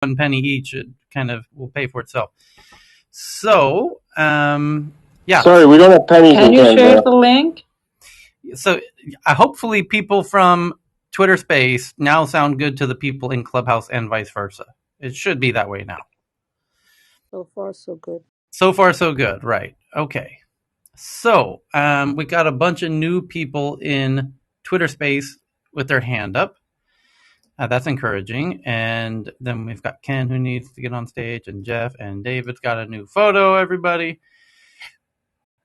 1 penny each, it kind of will pay for itself. So, yeah. Sorry, we don't have pennies Can in you Canada. share the link? So hopefully people from Twitter Space now sound good to the people in Clubhouse and vice versa. It should be that way now. So far, so good. So far, so good. Right. Okay. So we got a bunch of new people in Twitter Space with their hand up. That's encouraging. And then we've got Ken who needs to get on stage, and Jeff and David's got a new photo, everybody.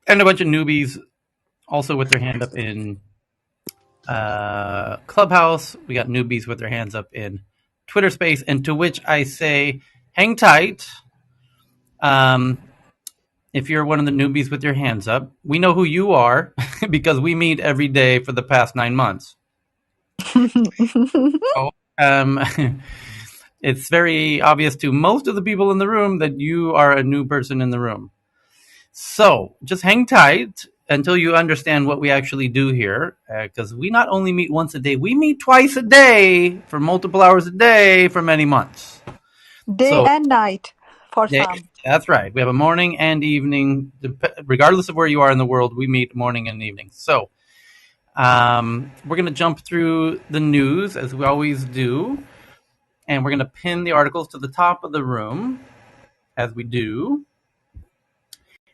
And a bunch of newbies also with their hand up in Clubhouse. We got newbies with their hands up in Twitter Space, and to which I say, hang tight. If you're one of the newbies with your hands up, we know who you are because we meet every day for the past 9 months. So, it's very obvious to most of the people in the room that you are a new person in the room. So just hang tight until you understand what we actually do here, because we not only meet once a day, we meet twice a day for multiple hours a day for many months. Day and night for some. That's right. We have a morning and evening. Regardless of where you are in the world, we meet morning and evening. So we're going to jump through the news as we always do, and we're going to pin the articles to the top of the room as we do.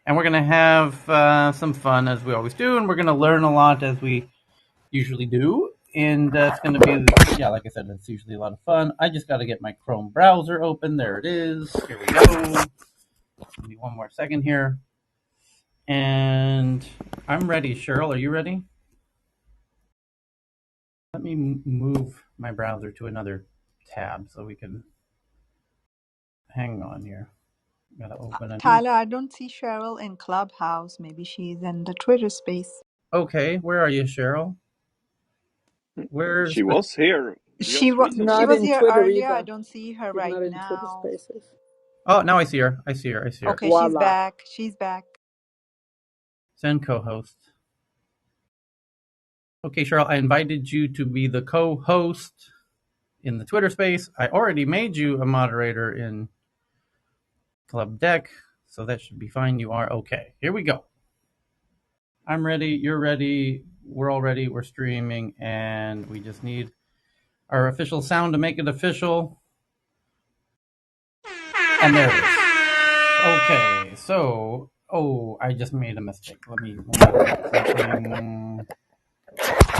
And we're going to have some fun as we always do, and we're going to learn a lot as we usually do. And it's going to be, like I said, it's usually a lot of fun. I just got to get my Chrome browser open. There it is. Here we go. Give me one more second here. And I'm ready. Cheryl, are you ready? Let me move my browser to another tab so we can hang on here. Gotta open it. Tyler, I don't see Cheryl in Clubhouse. Maybe she's in the Twitter Space. Okay, where are you, Cheryl? She was here. She was here Twitter earlier. either. I don't see her She's right not in now. Twitter Spaces. Oh, now I see her. I see her. Okay, Voila. she's back. She's back. Send co-host. Okay, Cheryl, I invited you to be the co-host in the Twitter Space. I already made you a moderator in Club Deck, so that should be fine. You are okay. Here we go. I'm ready. You're ready. We're all ready. We're streaming, and we just need our official sound to make it official. And there it is. Okay, so, I just made a mistake. Let me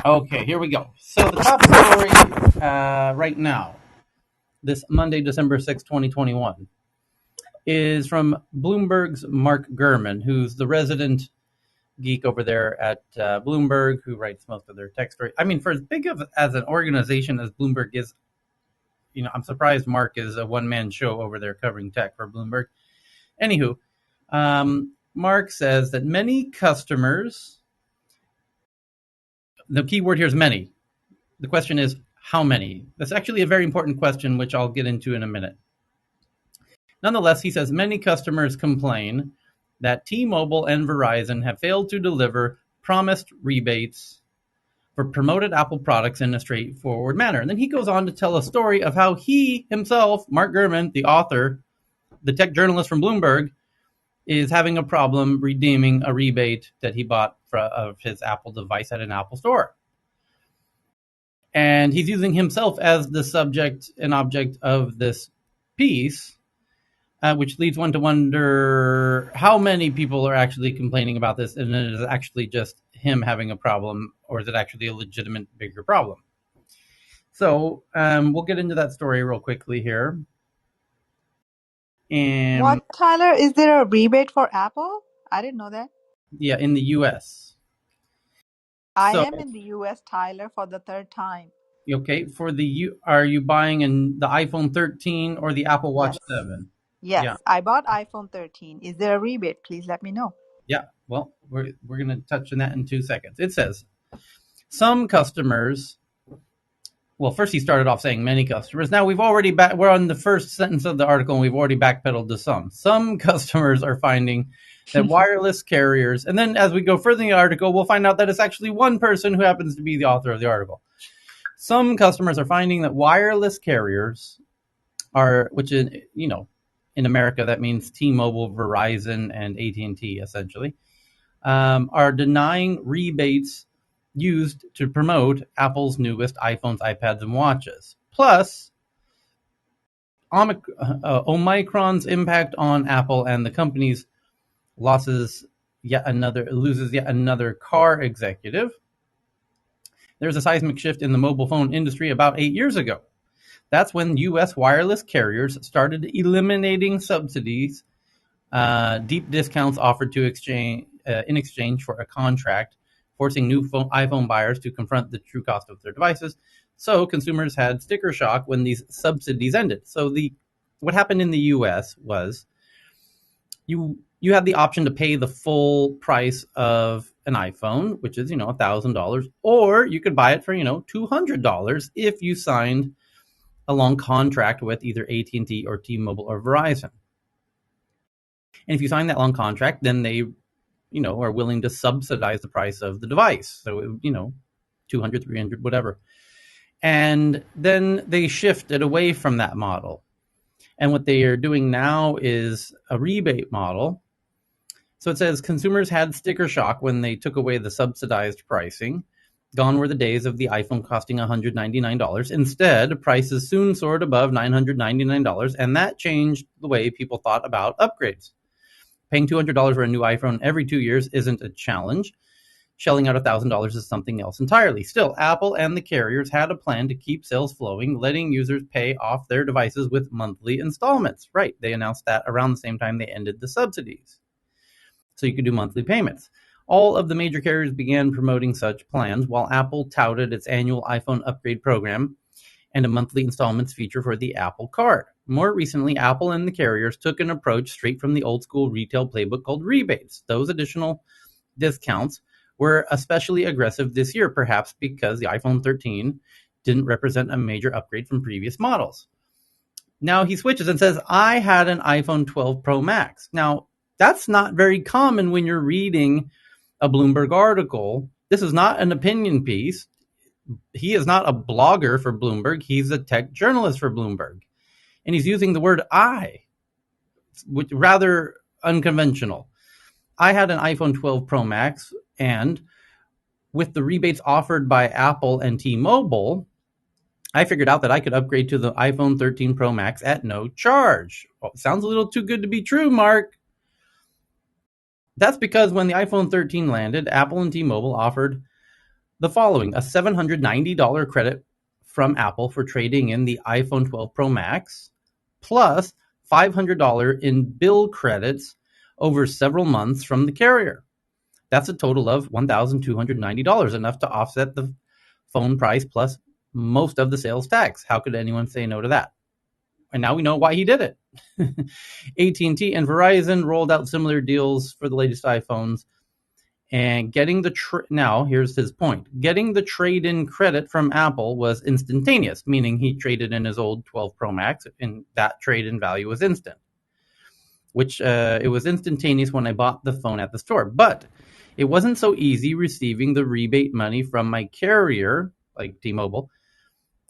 Okay, here we go. So the top story right now, this Monday, December 6, 2021, is from Bloomberg's Mark Gurman, who's the resident geek over there at Bloomberg, who writes most of their tech stories. I mean, for as big of as an organization as Bloomberg is, I'm surprised Mark is a one-man show over there covering tech for Bloomberg. Anywho, Mark says that many customers, the key word here is many. The question is, how many? That's actually a very important question, which I'll get into in a minute. Nonetheless, he says many customers complain that T-Mobile and Verizon have failed to deliver promised rebates for promoted Apple products in a straightforward manner. And then he goes on to tell a story of how he himself, Mark Gurman, the author, the tech journalist from Bloomberg, is having a problem redeeming a rebate that he bought of his Apple device at an Apple store. And he's using himself as the subject and object of this piece, which leads one to wonder how many people are actually complaining about this, and it is actually just him having a problem, or is it actually a legitimate bigger problem? So we'll get into that story real quickly here. And what, Tyler? Is there a rebate for Apple? I didn't know that. Yeah, in the U.S. I am in the U.S., Tyler, for the third time. Okay, are you buying the iPhone 13 or the Apple Watch 7? Yes, yeah. I bought iPhone 13. Is there a rebate? Please let me know. Yeah, well, we're going to touch on that in 2 seconds. It says, some customers, well, first he started off saying many customers. Now we're on the first sentence of the article, and we've already backpedaled to some. Some customers are finding that wireless carriers, and then as we go further in the article, we'll find out that it's actually one person who happens to be the author of the article. Some customers are finding that wireless carriers are, which in in America that means T-Mobile, Verizon, and AT&T essentially, are denying rebates used to promote Apple's newest iPhones, iPads, and watches. Plus, Omicron's impact on Apple and the company's loses yet another car executive. There's a seismic shift in the mobile phone industry about 8 years ago. That's when U.S. wireless carriers started eliminating subsidies, deep discounts offered to exchange in exchange for a contract, forcing new iPhone buyers to confront the true cost of their devices. So consumers had sticker shock when these subsidies ended. So what happened in the U.S. was you had the option to pay the full price of an iPhone, which is $1,000, or you could buy it for $200 if you signed a long contract with either AT&T or T-Mobile or Verizon. And if you sign that long contract, then they are willing to subsidize the price of the device. So 200, 300, whatever. And then they shifted away from that model. And what they are doing now is a rebate model. So it says consumers had sticker shock when they took away the subsidized pricing. Gone were the days of the iPhone costing $199. Instead, prices soon soared above $999, and that changed the way people thought about upgrades. Paying $200 for a new iPhone every 2 years isn't a challenge. Shelling out $1,000 is something else entirely. Still, Apple and the carriers had a plan to keep sales flowing, letting users pay off their devices with monthly installments. Right, they announced that around the same time they ended the subsidies. So you could do monthly payments. All of the major carriers began promoting such plans, while Apple touted its annual iPhone upgrade program and a monthly installments feature for the Apple Card. More recently, Apple and the carriers took an approach straight from the old school retail playbook called rebates. Those additional discounts were especially aggressive this year, perhaps because the iPhone 13 didn't represent a major upgrade from previous models. Now he switches and says, I had an iPhone 12 Pro Max. Now, that's not very common when you're reading a Bloomberg article. This is not an opinion piece. He is not a blogger for Bloomberg. He's a tech journalist for Bloomberg. And he's using the word I, which rather unconventional. I had an iPhone 12 Pro Max, and with the rebates offered by Apple and T-Mobile, I figured out that I could upgrade to the iPhone 13 Pro Max at no charge. Well, sounds a little too good to be true, Mark. That's because when the iPhone 13 landed, Apple and T-Mobile offered the following: a $790 credit from Apple for trading in the iPhone 12 Pro Max, plus $500 in bill credits over several months from the carrier. That's a total of $1,290, enough to offset the phone price plus most of the sales tax. How could anyone say no to that? And now we know why he did it. AT&T and Verizon rolled out similar deals for the latest iPhones. And getting now here's his point. Getting the trade-in credit from Apple was instantaneous, meaning he traded in his old 12 Pro Max, and that trade-in value was instant. Which it was instantaneous when I bought the phone at the store. But it wasn't so easy receiving the rebate money from my carrier, like T-Mobile,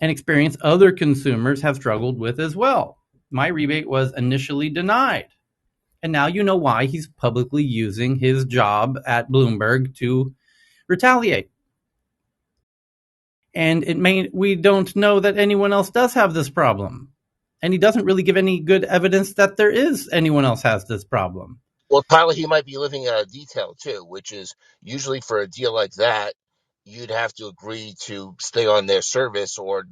an experience other consumers have struggled with as well. My rebate was initially denied. And now you know why he's publicly using his job at Bloomberg to retaliate. And we don't know that anyone else does have this problem. And he doesn't really give any good evidence that there is anyone else has this problem. Well, Tyler, he might be living out a detail too, which is usually for a deal like that, you'd have to agree to stay on their service or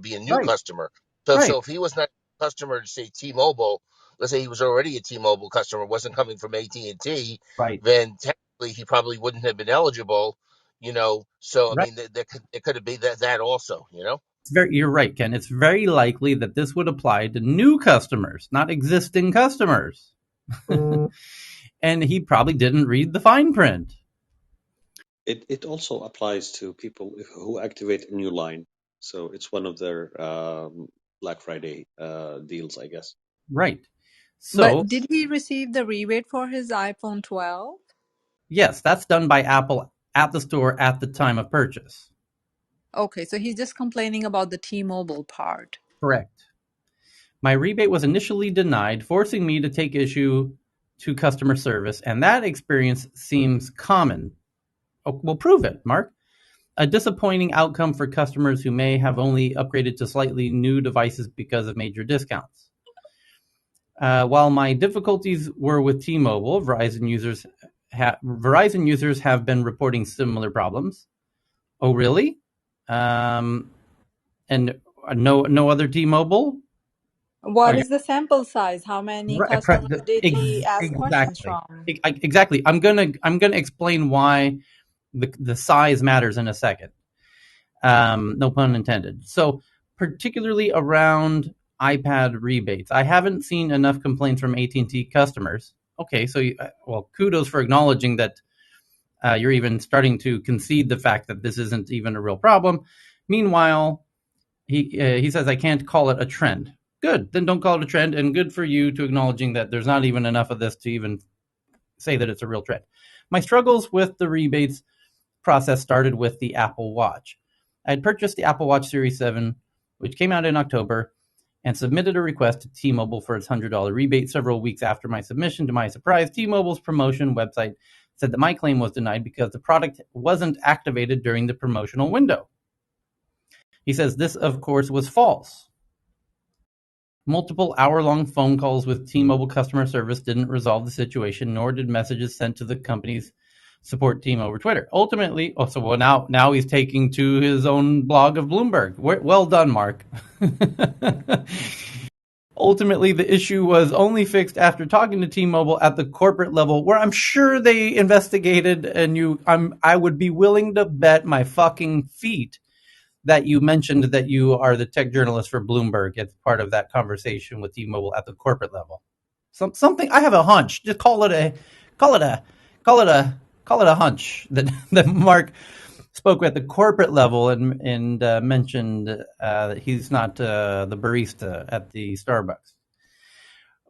be a new Right, customer. So right, so if he was not a customer to say T-Mobile, let's say he was already a T-Mobile customer, wasn't coming from AT&T, right, then technically he probably wouldn't have been eligible. So I right. mean, there could be that also. You're right, Ken. It's very likely that this would apply to new customers, not existing customers. And he probably didn't read the fine print. It also applies to people who activate a new line. So it's one of their Black Friday deals, I guess. Right. But So, did he receive the rebate for his iPhone 12? yes, that's done by Apple at the store at the time of purchase. Okay, so he's just complaining about the T-Mobile part. Correct. My rebate was initially denied, forcing me to take issue to customer service, and that experience seems common. Oh, well, prove it, Mark. A disappointing outcome for customers who may have only upgraded to slightly new devices because of major discounts. While my difficulties were with T-Mobile, Verizon users have been reporting similar problems. Oh, really? And no other T-Mobile? What is the sample size? How many customers did he ask questions Exactly. from? Exactly. I'm gonna explain why the size matters in a second. No pun intended. So, particularly around iPad rebates, I haven't seen enough complaints from AT&T customers. Okay, so well, kudos for acknowledging that you're even starting to concede the fact that this isn't even a real problem. Meanwhile, he says I can't call it a trend. Good, then don't call it a trend, and good for you to acknowledging that there's not even enough of this to even say that it's a real trend. My struggles with the rebates process started with the Apple Watch. I had purchased the Apple Watch Series 7, which came out in October, and submitted a request to T-Mobile for its $100 rebate several weeks after my submission. To my surprise, T-Mobile's promotion website said that my claim was denied because the product wasn't activated during the promotional window. He says this, of course, was false. Multiple hour-long phone calls with T-Mobile customer service didn't resolve the situation, nor did messages sent to the company's support team over Twitter. Ultimately, now he's taking to his own blog of Bloomberg. Well done, Mark. Ultimately, the issue was only fixed after talking to T-Mobile at the corporate level, where I'm sure they investigated, and I would be willing to bet my fucking feet that you mentioned that you are the tech journalist for Bloomberg as part of that conversation with T-Mobile at the corporate level. Something I have a hunch. Just call it a hunch that Mark spoke at the corporate level and mentioned that he's not the barista at the Starbucks.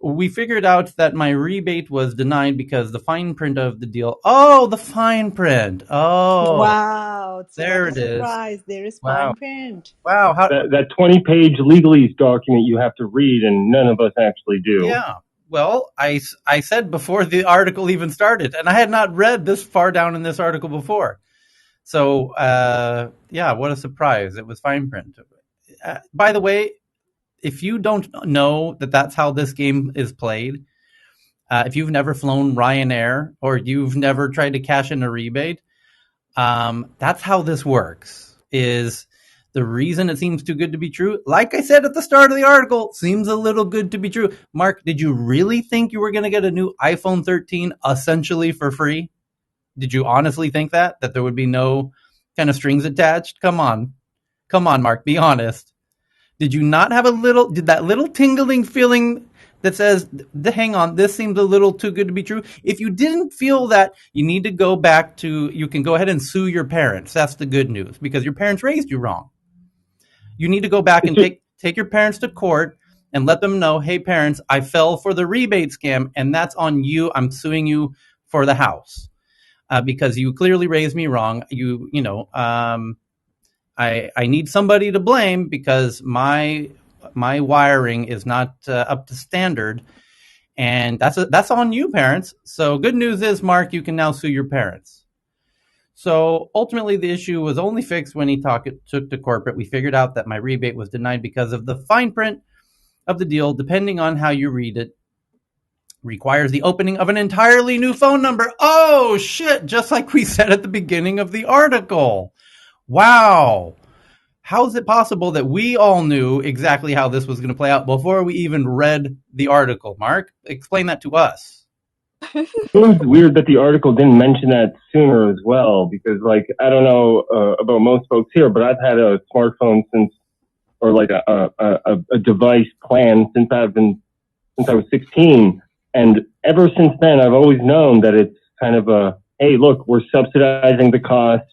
We figured out that my rebate was denied because the fine print of the deal. Oh, the fine print. Oh, Wow, so what there a it is. surprise. There is Wow. fine print. Wow. That 20-page legalese document you have to read, and none of us actually do. Yeah. Well, I said before the article even started, and I had not read this far down in this article before. So, yeah, what a surprise. It was fine print. By the way, if you don't know that that's how this game is played, if you've never flown Ryanair or you've never tried to cash in a rebate, that's how this works. Is the reason it seems too good to be true? Like I said at the start of the article, seems a little good to be true. Mark, did you really think you were going to get a new iPhone 13 essentially for free? Did you honestly think that there would be no kind of strings attached? Come on, Mark, be honest. Did you not have did that little tingling feeling that says, hang on, this seems a little too good to be true? If you didn't feel that, you need to go back to, you can go ahead and sue your parents. That's the good news, because your parents raised you wrong. You need to go back and take your parents to court and let them know, hey, parents, I fell for the rebate scam, and that's on you. I'm suing you for the house because you clearly raised me wrong. I need somebody to blame because my wiring is not up to standard, and that's on you, parents. So good news is, Mark, you can now sue your parents. So ultimately, the issue was only fixed when he took to corporate. We figured out that my rebate was denied because of the fine print of the deal, depending on how you read it, requires the opening of an entirely new phone number. Oh, shit, just like we said at the beginning of the article. Wow. How is it possible that we all knew exactly how this was going to play out before we even read the article? Mark, explain that to us. It was weird that the article didn't mention that sooner as well, because, like, I don't know about most folks here, but I've had a smartphone or like a device plan since I was 16, and ever since then, I've always known that it's kind of hey, look, we're subsidizing the cost.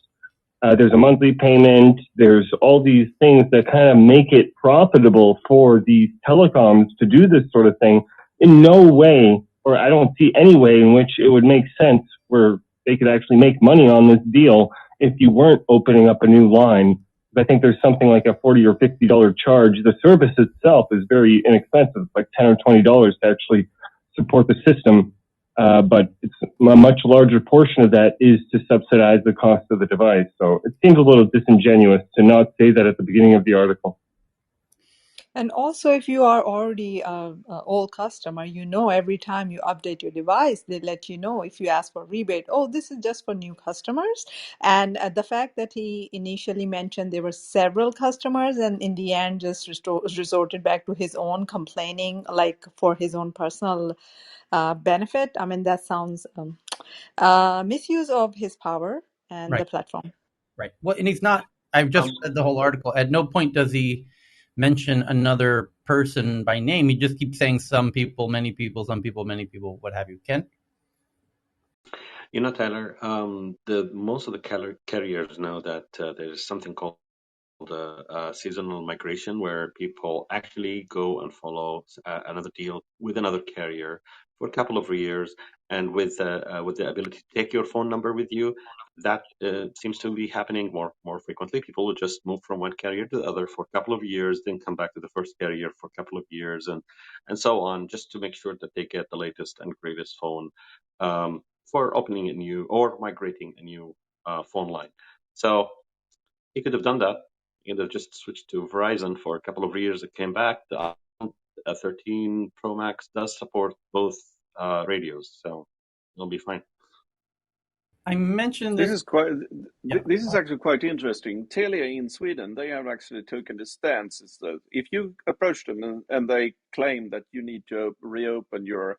There's a monthly payment. There's all these things that kind of make it profitable for these telecoms to do this sort of thing. In no way, or I don't see any way in which it would make sense where they could actually make money on this deal if you weren't opening up a new line I think there's something like a $40 or $50 charge. The service itself is very inexpensive, like $10 or $20 to actually support the system. But it's a much larger portion of that is to subsidize the cost of the device. So it seems a little disingenuous to not say that at the beginning of the article. And also, if you are already an old customer, you know every time you update your device, they let you know if you ask for rebate, oh, this is just for new customers. And the fact that he initially mentioned there were several customers and in the end just resorted back to his own complaining, like for his own personal benefit. I mean, that sounds misuse of his power and the Right. platform. Right. Well, and he's not. I've just read the whole article. At no point does he mention another person by name. He just keeps saying some people, many people, some people, many people, what have you. Ken? Tyler, the most of the carriers know that there's something called seasonal migration, where people actually go and follow another deal with another carrier for a couple of years, and with the ability to take your phone number with you, that seems to be happening more frequently. People will just move from one carrier to the other for a couple of years, then come back to the first carrier for a couple of years, and so on, just to make sure that they get the latest and greatest phone for opening a new or migrating a new phone line. So he could have done that. He could have just switched to Verizon for a couple of years. It came back. The 13 Pro Max does support both radios, so it'll be fine. I mentioned This this. is quite. Yeah. This is actually quite interesting. Telia in Sweden, they have actually taken the stance is that if you approach them and they claim that you need to reopen your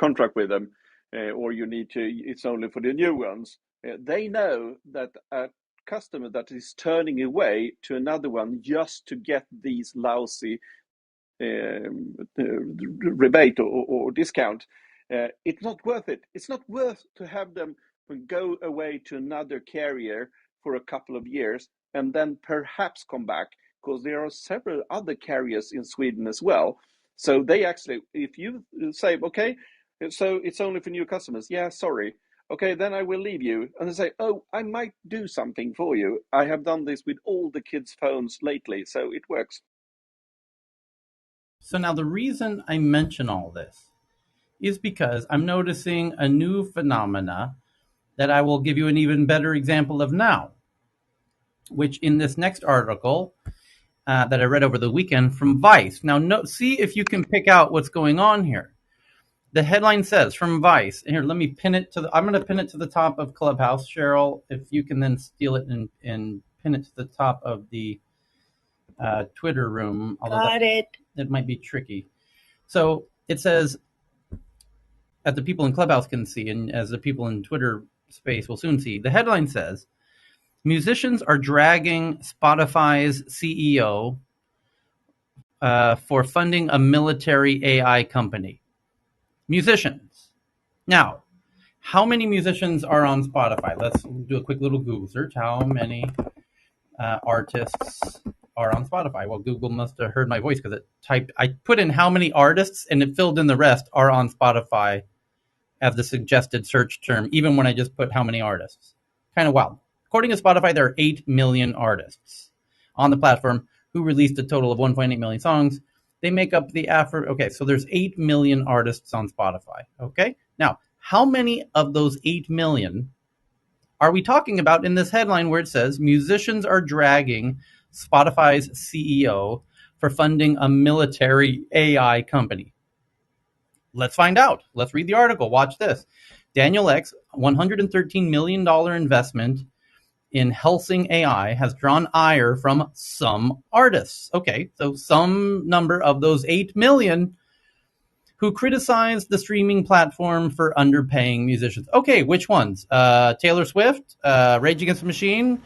contract with them, or you need to, it's only for the new ones. They know that a customer that is turning away to another one just to get these lousy rebate or discount, it's not worth it. It's not worth to have them go away to another carrier for a couple of years and then perhaps come back, because there are several other carriers in Sweden as well. So they actually, if you say, okay, so it's only for new customers, yeah, sorry. Okay, then I will leave you. And they say, oh, I might do something for you. I have done this with all the kids' phones lately, so it works. So now the reason I mention all this is because I'm noticing a new phenomena that I will give you an even better example of now, which in this next article that I read over the weekend from Vice. Now, see if you can pick out what's going on here. The headline says from Vice. Here, let me pin it to I'm going to pin it to the top of Clubhouse, Cheryl. If you can then steal it and pin it to the top of the Twitter room. Although that might be tricky. So it says, as the people in Clubhouse can see, and as the people in Twitter space will soon see, the headline says, musicians are dragging Spotify's CEO for funding a military AI company. Musicians. Now, how many musicians are on Spotify? Let's do a quick little Google search. How many artists are on Spotify? Well, Google must have heard my voice because I put in how many artists and it filled in the rest are on Spotify as the suggested search term, even when I just put how many artists. Kind of wild. According to Spotify, there are 8 million artists on the platform who released a total of 1.8 million songs. They make up the okay, so there's 8 million artists on Spotify. Okay, now how many of those 8 million are we talking about in this headline where it says musicians are dragging Spotify's CEO for funding a military AI company? Let's find out. Let's read the article. Watch this. Daniel Ek's $113 million investment in Helsing AI has drawn ire from some artists. Okay, so some number of those 8 million who criticized the streaming platform for underpaying musicians. Okay, which ones? Taylor Swift, Rage Against the Machine,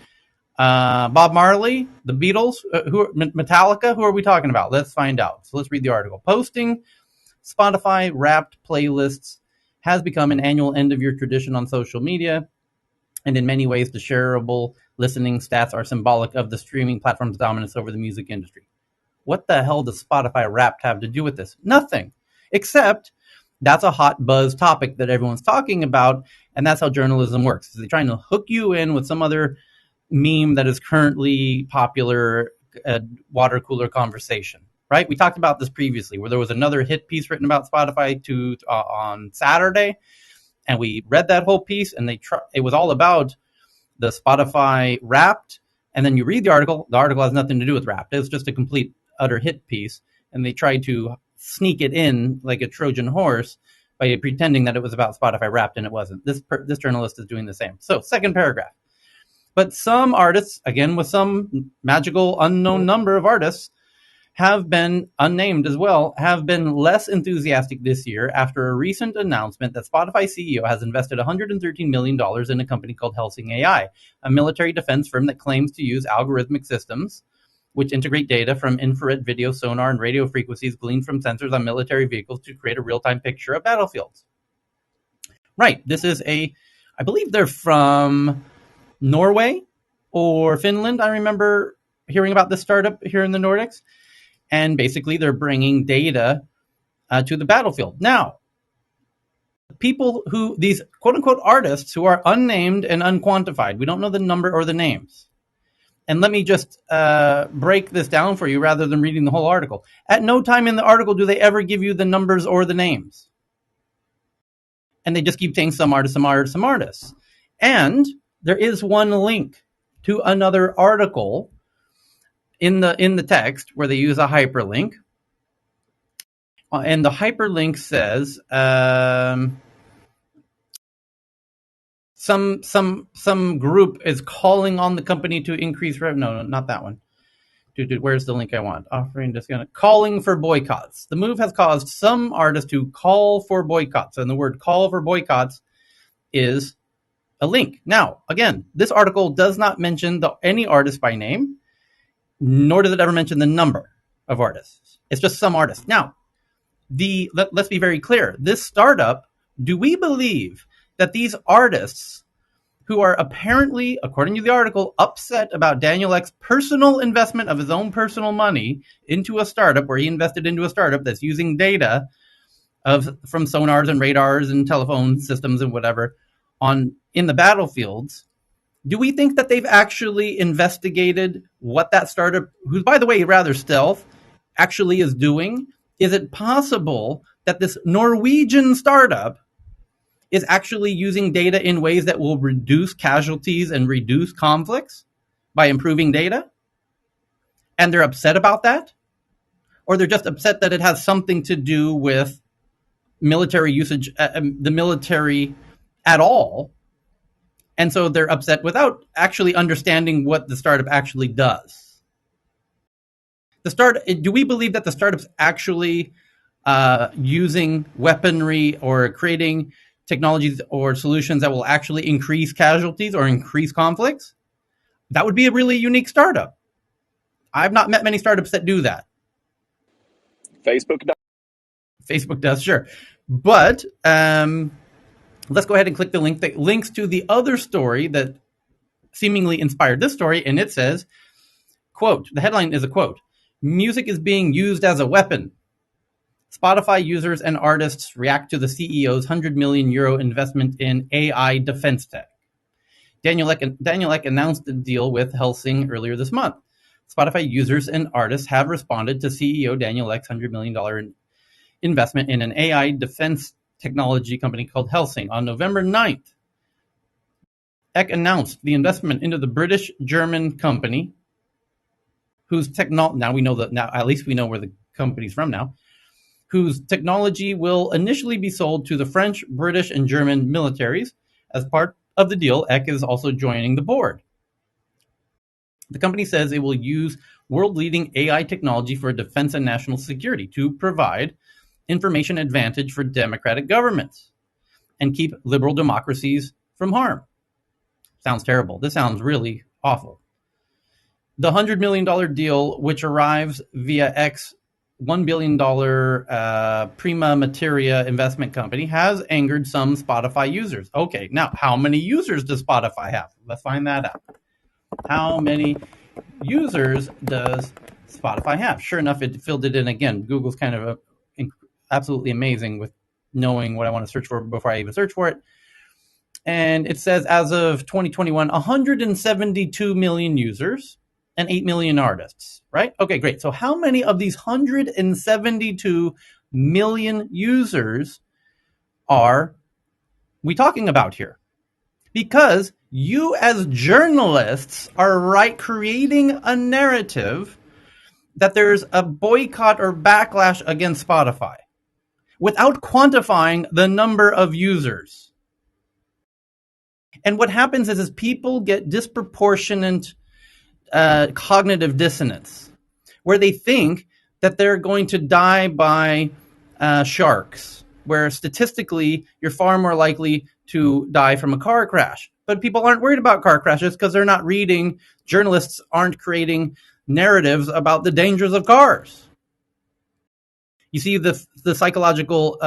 Bob Marley, the Beatles, Metallica. Who are we talking about? Let's find out. So let's read the article. Posting Spotify Wrapped playlists has become an annual end-of-year tradition on social media, and in many ways, the shareable listening stats are symbolic of the streaming platform's dominance over the music industry. What the hell does Spotify Wrapped have to do with this? Nothing, except that's a hot buzz topic that everyone's talking about, and that's how journalism works. They're trying to hook you in with some other meme that is currently popular, water cooler conversation, right? We talked about this previously, where there was another hit piece written about Spotify on Saturday, and we read that whole piece, and it was all about the Spotify Wrapped, and then you read the article. The article has nothing to do with Wrapped. It's just a complete, utter hit piece, and they tried to sneak it in like a Trojan horse by pretending that it was about Spotify Wrapped, and it wasn't. This journalist is doing the same. So, second paragraph. But some artists, again with some magical unknown number of artists, have been unnamed as well, have been less enthusiastic this year after a recent announcement that Spotify CEO has invested $113 million in a company called Helsing AI, a military defense firm that claims to use algorithmic systems which integrate data from infrared video, sonar, and radio frequencies gleaned from sensors on military vehicles to create a real-time picture of battlefields. Right, this is I believe they're from Norway or Finland. I remember hearing about this startup here in the Nordics. And basically, they're bringing data to the battlefield. Now, these quote-unquote artists who are unnamed and unquantified, we don't know the number or the names. And let me just break this down for you rather than reading the whole article. At no time in the article do they ever give you the numbers or the names. And they just keep saying some artists, some artists, some artists. And there is one link to another article in the text where they use a hyperlink. And the hyperlink says some group is calling on the company to increase revenue. No, not that one. Where's the link I want? Offering discount. Calling for boycotts. The move has caused some artists to call for boycotts. And the word call for boycotts is a link. Now, again, this article does not mention any artist by name, nor does it ever mention the number of artists. It's just some artists. Now, let's be very clear. This startup, do we believe that these artists who are apparently, according to the article, upset about Daniel Ek's personal investment of his own personal money into a startup, where he invested into a startup that's using data from sonars and radars and telephone systems and whatever in the battlefields, do we think that they've actually investigated what that startup, who's, by the way, rather stealth, actually is doing? Is it possible that this Norwegian startup is actually using data in ways that will reduce casualties and reduce conflicts by improving data? And they're upset about that? Or they're just upset that it has something to do with military usage, the military at all? And so they're upset without actually understanding what the startup actually does. Do we believe that the startup's actually using weaponry or creating technologies or solutions that will actually increase casualties or increase conflicts? That would be a really unique startup. I've not met many startups that do that. Facebook does. Facebook does, sure. But let's go ahead and click the link that links to the other story that seemingly inspired this story, and it says, quote, the headline is a quote, "Music is being used as a weapon. Spotify users and artists react to the CEO's €100 million investment in AI defense tech." Daniel Ek announced the deal with Helsing earlier this month. Spotify users and artists have responded to CEO Daniel Ek's $100 million investment in an AI defense technology company called Helsing. On November 9th, Ek announced the investment into the British-German company, whose now at least we know where the company's from now, whose technology will initially be sold to the French, British, and German militaries. As part of the deal, Ek is also joining the board. The company says it will use world-leading AI technology for defense and national security to provide information advantage for democratic governments and keep liberal democracies from harm. Sounds terrible. This sounds really awful. The $100 million deal, which arrives via Ek's $1 billion Prima Materia investment company, has angered some Spotify users. Okay, now how many users does Spotify have? Let's find that out. How many users does Spotify have? Sure enough, it filled it in again. Google's kind of absolutely amazing with knowing what I want to search for before I even search for it. And it says as of 2021, 172 million users and 8 million artists, right? Okay, great. So how many of these 172 million users are we talking about here? Because you as journalists are creating a narrative that there's a boycott or backlash against Spotify without quantifying the number of users. And what happens is people get disproportionate cognitive dissonance, where they think that they're going to die by sharks, where statistically you're far more likely to die from a car crash. But people aren't worried about car crashes because they're not reading, journalists aren't creating narratives about the dangers of cars. You see the psychological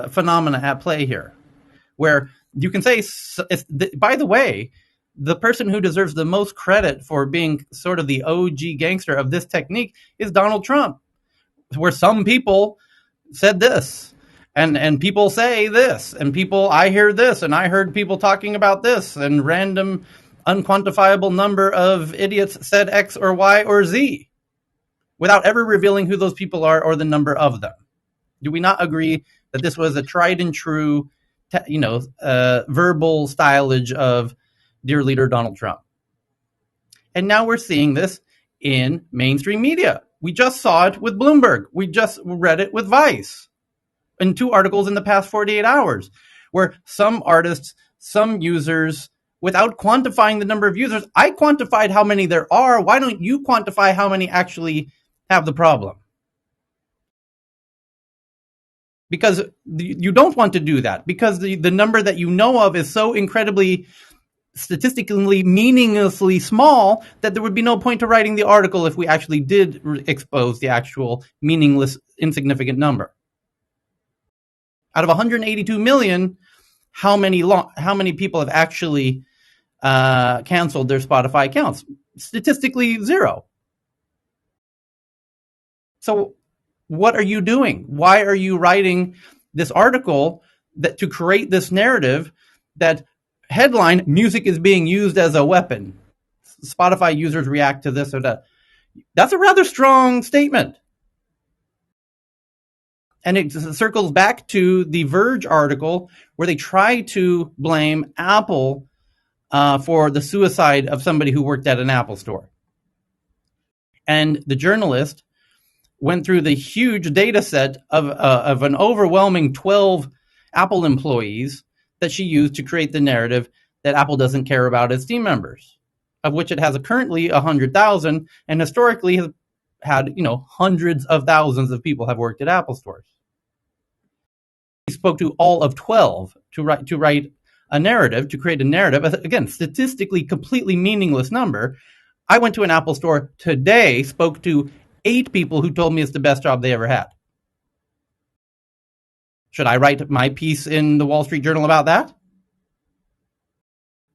phenomena at play here, where you can say, by the way, the person who deserves the most credit for being sort of the OG gangster of this technique is Donald Trump, where some people said this, and people say this, and I hear this, and I heard people talking about this, and random unquantifiable number of idiots said X or Y or Z, without ever revealing who those people are or the number of them. Do we not agree that this was a tried and true, verbal stylage of dear leader Donald Trump? And now we're seeing this in mainstream media. We just saw it with Bloomberg. We just read it with Vice in 2 articles in the past 48 hours, where some artists, some users, without quantifying the number of users, I quantified how many there are. Why don't you quantify how many actually have the problem? Because you don't want to do that, because the number that you know of is so incredibly statistically meaninglessly small that there would be no point to writing the article if we actually did expose the actual meaningless, insignificant number. Out of 182 million, how many people have actually canceled their Spotify accounts? Statistically, 0. So what are you doing? Why are you writing this article to create this narrative that headline, music is being used as a weapon? Spotify users react to this or that. That's a rather strong statement. And it circles back to the Verge article where they try to blame Apple for the suicide of somebody who worked at an Apple store. And the journalist went through the huge data set of an overwhelming 12 Apple employees that she used to create the narrative that Apple doesn't care about its team members, of which it has currently 100,000, and historically has had, hundreds of thousands of people have worked at Apple stores. He spoke to all of 12 to write a narrative, to create a narrative, again, statistically completely meaningless number. I went to an Apple store today, spoke to 8 people who told me it's the best job they ever had. Should I write my piece in the Wall Street Journal about that?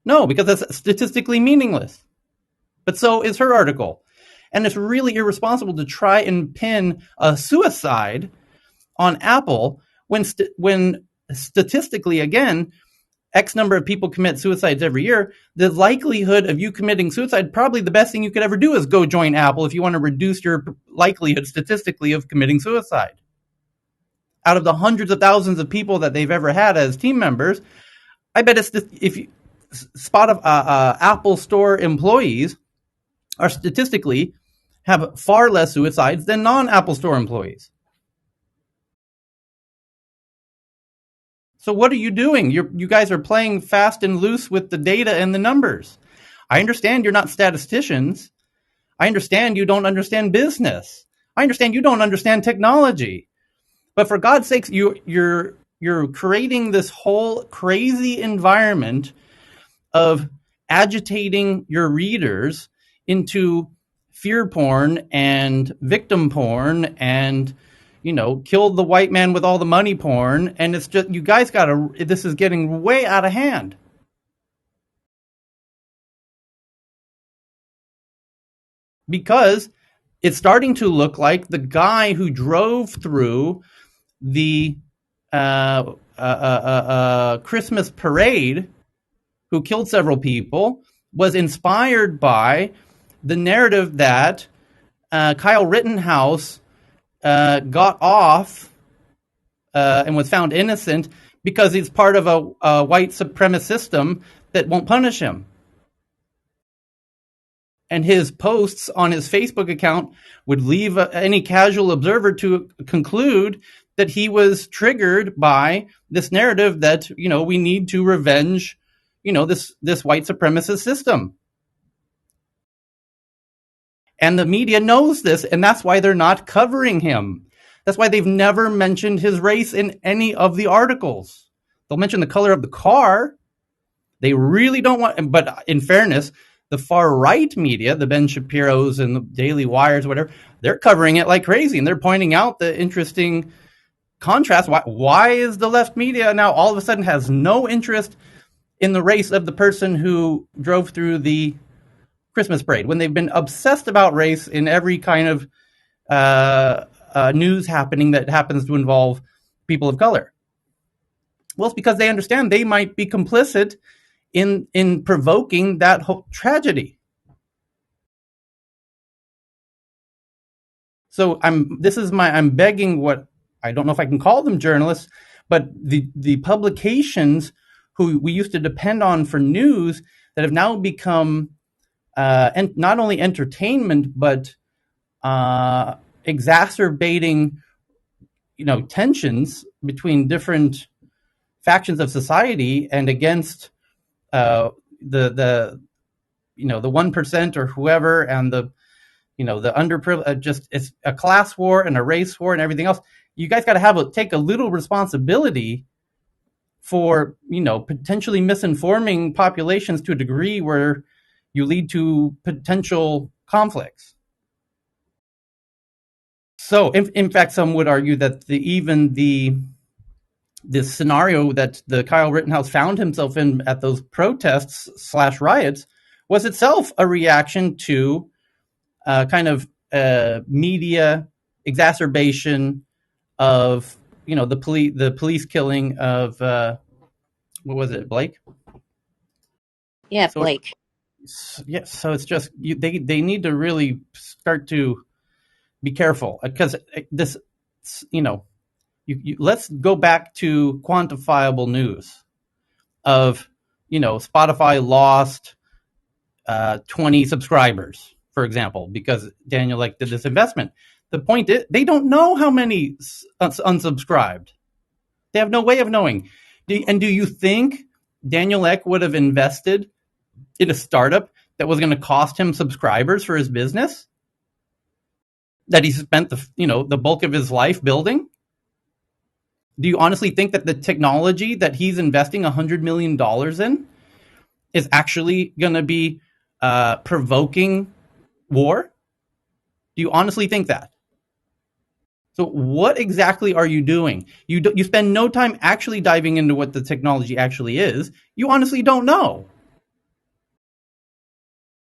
No, because that's statistically meaningless. But so is her article. And it's really irresponsible to try and pin a suicide on Apple when statistically, again, X number of people commit suicides every year. The likelihood of you committing suicide, probably the best thing you could ever do is go join Apple if you want to reduce your likelihood statistically of committing suicide. Out of the hundreds of thousands of people that they've ever had as team members, I bet if you Apple Store employees are statistically have far less suicides than non-Apple Store employees. So what are you doing? You guys are playing fast and loose with the data and the numbers. I understand you're not statisticians. I understand you don't understand business. I understand you don't understand technology. But for God's sakes, you're creating this whole crazy environment of agitating your readers into fear porn and victim porn and kill the white man with all the money porn. And it's just, you guys this is getting way out of hand. Because it's starting to look like the guy who drove through the Christmas parade who killed several people, was inspired by the narrative that Kyle Rittenhouse got off and was found innocent because he's part of a white supremacist system that won't punish him. And his posts on his Facebook account would leave any casual observer to conclude that he was triggered by this narrative that, we need to revenge, this white supremacist system. And the media knows this, and that's why they're not covering him. That's why they've never mentioned his race in any of the articles. They'll mention the color of the car. They really don't want, but in fairness, the far right media, the Ben Shapiro's and the Daily Wires, whatever, they're covering it like crazy, and they're pointing out the interesting contrast. Why is the left media now all of a sudden has no interest in the race of the person who drove through the Christmas parade when they've been obsessed about race in every kind of news happening that happens to involve people of color? Well, it's because they understand they might be complicit in provoking that whole tragedy. So I'm begging what I don't know if I can call them journalists, but the publications who we used to depend on for news that have now become and not only entertainment but exacerbating tensions between different factions of society and against the 1% or whoever, and the underprivileged. Just it's a class war and a race war and everything else. You guys got to take a little responsibility for potentially misinforming populations to a degree where you lead to potential conflicts. So, in fact, some would argue that this scenario that the Kyle Rittenhouse found himself in at those protests/riots was itself a reaction to kind of media exacerbation of the police killing of what was it, Blake? Yeah, So Blake. so it's just they need to really start to be careful, because this let's go back to quantifiable news of Spotify lost 20 subscribers, for example, because Daniel Ek did this investment. The point is, they don't know how many unsubscribed. They have no way of knowing. Do you think Daniel Ek would have invested in a startup that was going to cost him subscribers for his business that he spent the bulk of his life building? Do you honestly think that the technology that he's investing $100 million in is actually going to be provoking war? Do you honestly think that? So what exactly are you doing? You spend no time actually diving into what the technology actually is. You honestly don't know.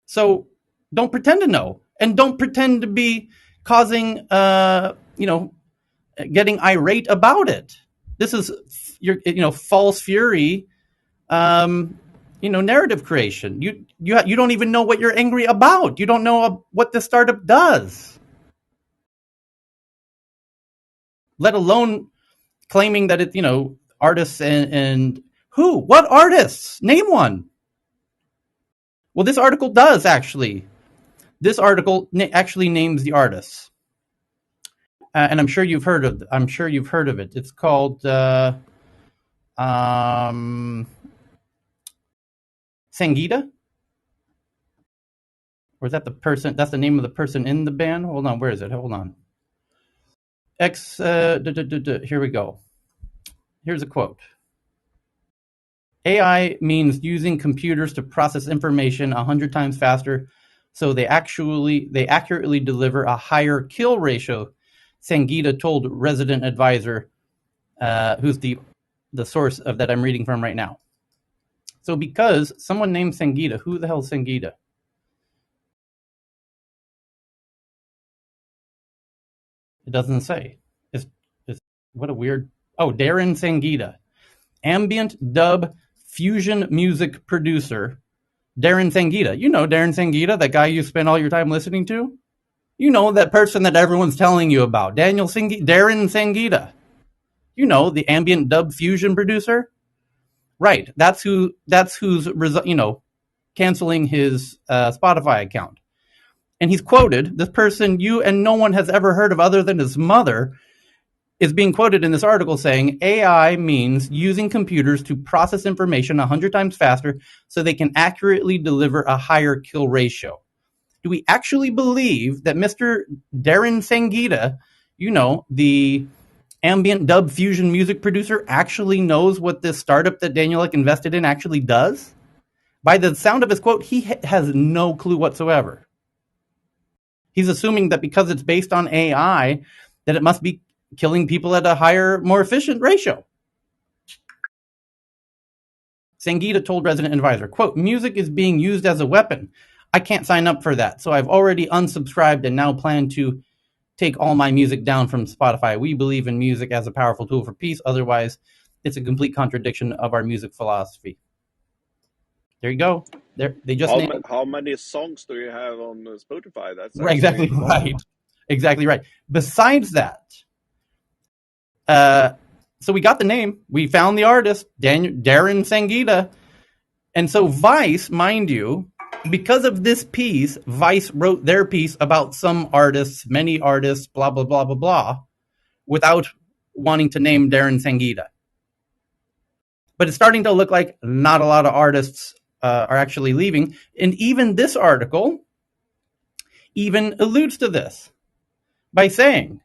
So don't pretend to know, and don't pretend to be causing getting irate about it. This is your false fury narrative creation. You don't even know what you're angry about. You don't know what the startup does, let alone claiming that it's artists and who? What artists? Name one. Well, this article does actually. This article actually names the artists, and I'm sure you've heard of it. It's called Sangita. Or is that the person? That's the name of the person in the band. Hold on, where is it? Hold on. Here we go. Here's a quote. AI means using computers to process information 100 times faster, so they accurately deliver a higher kill ratio, Sangita told Resident Advisor, who's the source of that I'm reading from right now. So because someone named Sangita, who the hell is Sangita? It doesn't say. It's what a weird. Oh, Darren Sangita. Ambient dub fusion music producer Darren Sangita. You know Darren Sangita, that guy you spend all your time listening to? You know, that person that everyone's telling you about, Darren Sangita. You know, the ambient dub fusion producer? Right. That's who's canceling his Spotify account. And he's quoted, this person you and no one has ever heard of other than his mother, is being quoted in this article saying AI means using computers to process information 100 times faster so they can accurately deliver a higher kill ratio. Do we actually believe that Mr. Darren Sangita, the ambient dub fusion music producer, actually knows what this startup that Daniel invested in actually does? By the sound of his quote, he has no clue whatsoever. He's assuming that because it's based on AI, that it must be killing people at a higher, more efficient ratio. Sangita told Resident Advisor, quote, music is being used as a weapon. I can't sign up for that, so I've already unsubscribed and now plan to take all my music down from Spotify. We believe in music as a powerful tool for peace. Otherwise, it's a complete contradiction of our music philosophy. There you go. They just named. How many songs do you have on Spotify? That's Right, exactly right. Exactly right. Besides that, so we got the name. We found the artist, Darren Sangita. And so Vice, mind you, because of this piece, Vice wrote their piece about some artists, many artists, blah, blah, blah, blah, blah, without wanting to name Darren Sangita. But it's starting to look like not a lot of artists are actually leaving. And even this article even alludes to this by saying,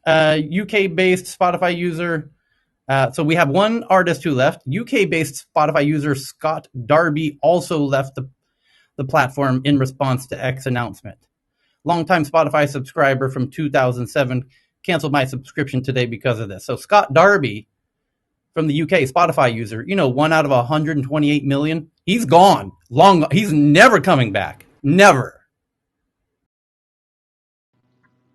UK-based Spotify user. So we have one artist who left. UK-based Spotify user Scott Darby also left the platform in response to X announcement. Longtime Spotify subscriber from 2007 canceled my subscription today because of this. So Scott Darby from the UK, Spotify user, 1 out of 128 million, he's gone. He's never coming back. Never.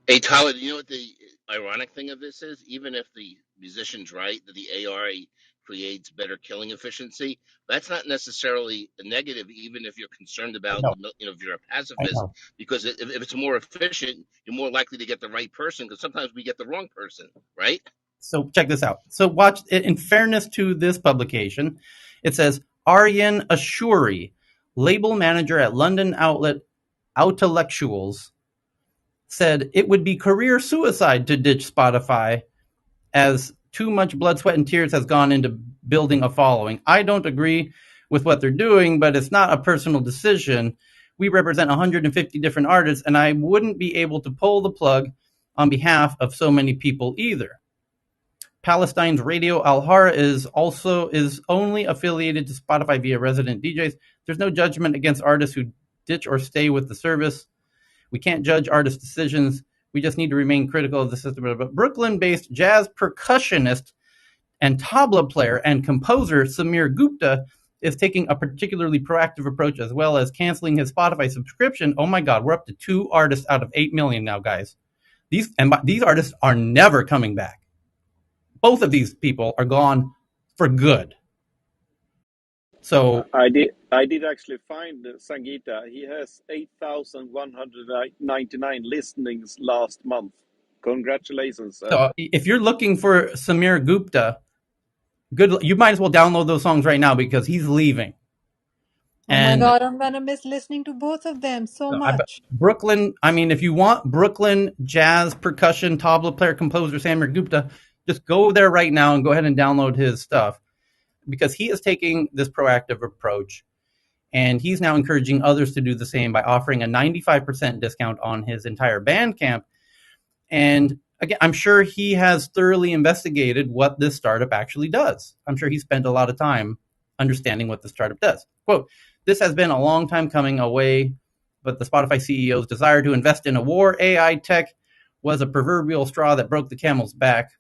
Hey, Tyler, do you know what the ironic thing of this is? Even if the musician's right that the AI creates better killing efficiency, that's not necessarily a negative, even if you're concerned I about know. if you're a I pacifist, know. because if it's more efficient, you're more likely to get the right person, because sometimes we get the wrong person, right? So check this out. So watch, in fairness to this publication, it says Aryan Ashuri, label manager at London outlet Outellectuals, said it would be career suicide to ditch Spotify as too much blood, sweat, and tears has gone into building a following. I don't agree with what they're doing, but it's not a personal decision. We represent 150 different artists, and I wouldn't be able to pull the plug on behalf of so many people either. Palestine's Radio Al-Hara is only affiliated to Spotify via resident DJs. There's no judgment against artists who ditch or stay with the service. We can't judge artists' decisions. We just need to remain critical of the system. But Brooklyn-based jazz percussionist and tabla player and composer Samir Gupta is taking a particularly proactive approach, as well as canceling his Spotify subscription. Oh my God, we're up to 2 artists out of 8 million now, guys. These artists are never coming back. Both of these people are gone for good. So I did actually find Sangita. He has 8,199 listenings last month. Congratulations, sir. So if you're looking for Samir Gupta, you might as well download those songs right now because he's leaving. Oh my And God, I'm gonna miss listening to both of them so much. Brooklyn, if you want Brooklyn jazz percussion tabla player composer Samir Gupta, just go there right now and go ahead and download his stuff, because he is taking this proactive approach, and he's now encouraging others to do the same by offering a 95% discount on his entire Bandcamp. And again, I'm sure he has thoroughly investigated what this startup actually does. I'm sure he spent a lot of time understanding what the startup does. Quote, this has been a long time coming away, but the Spotify CEO's desire to invest in a war AI tech was a proverbial straw that broke the camel's back.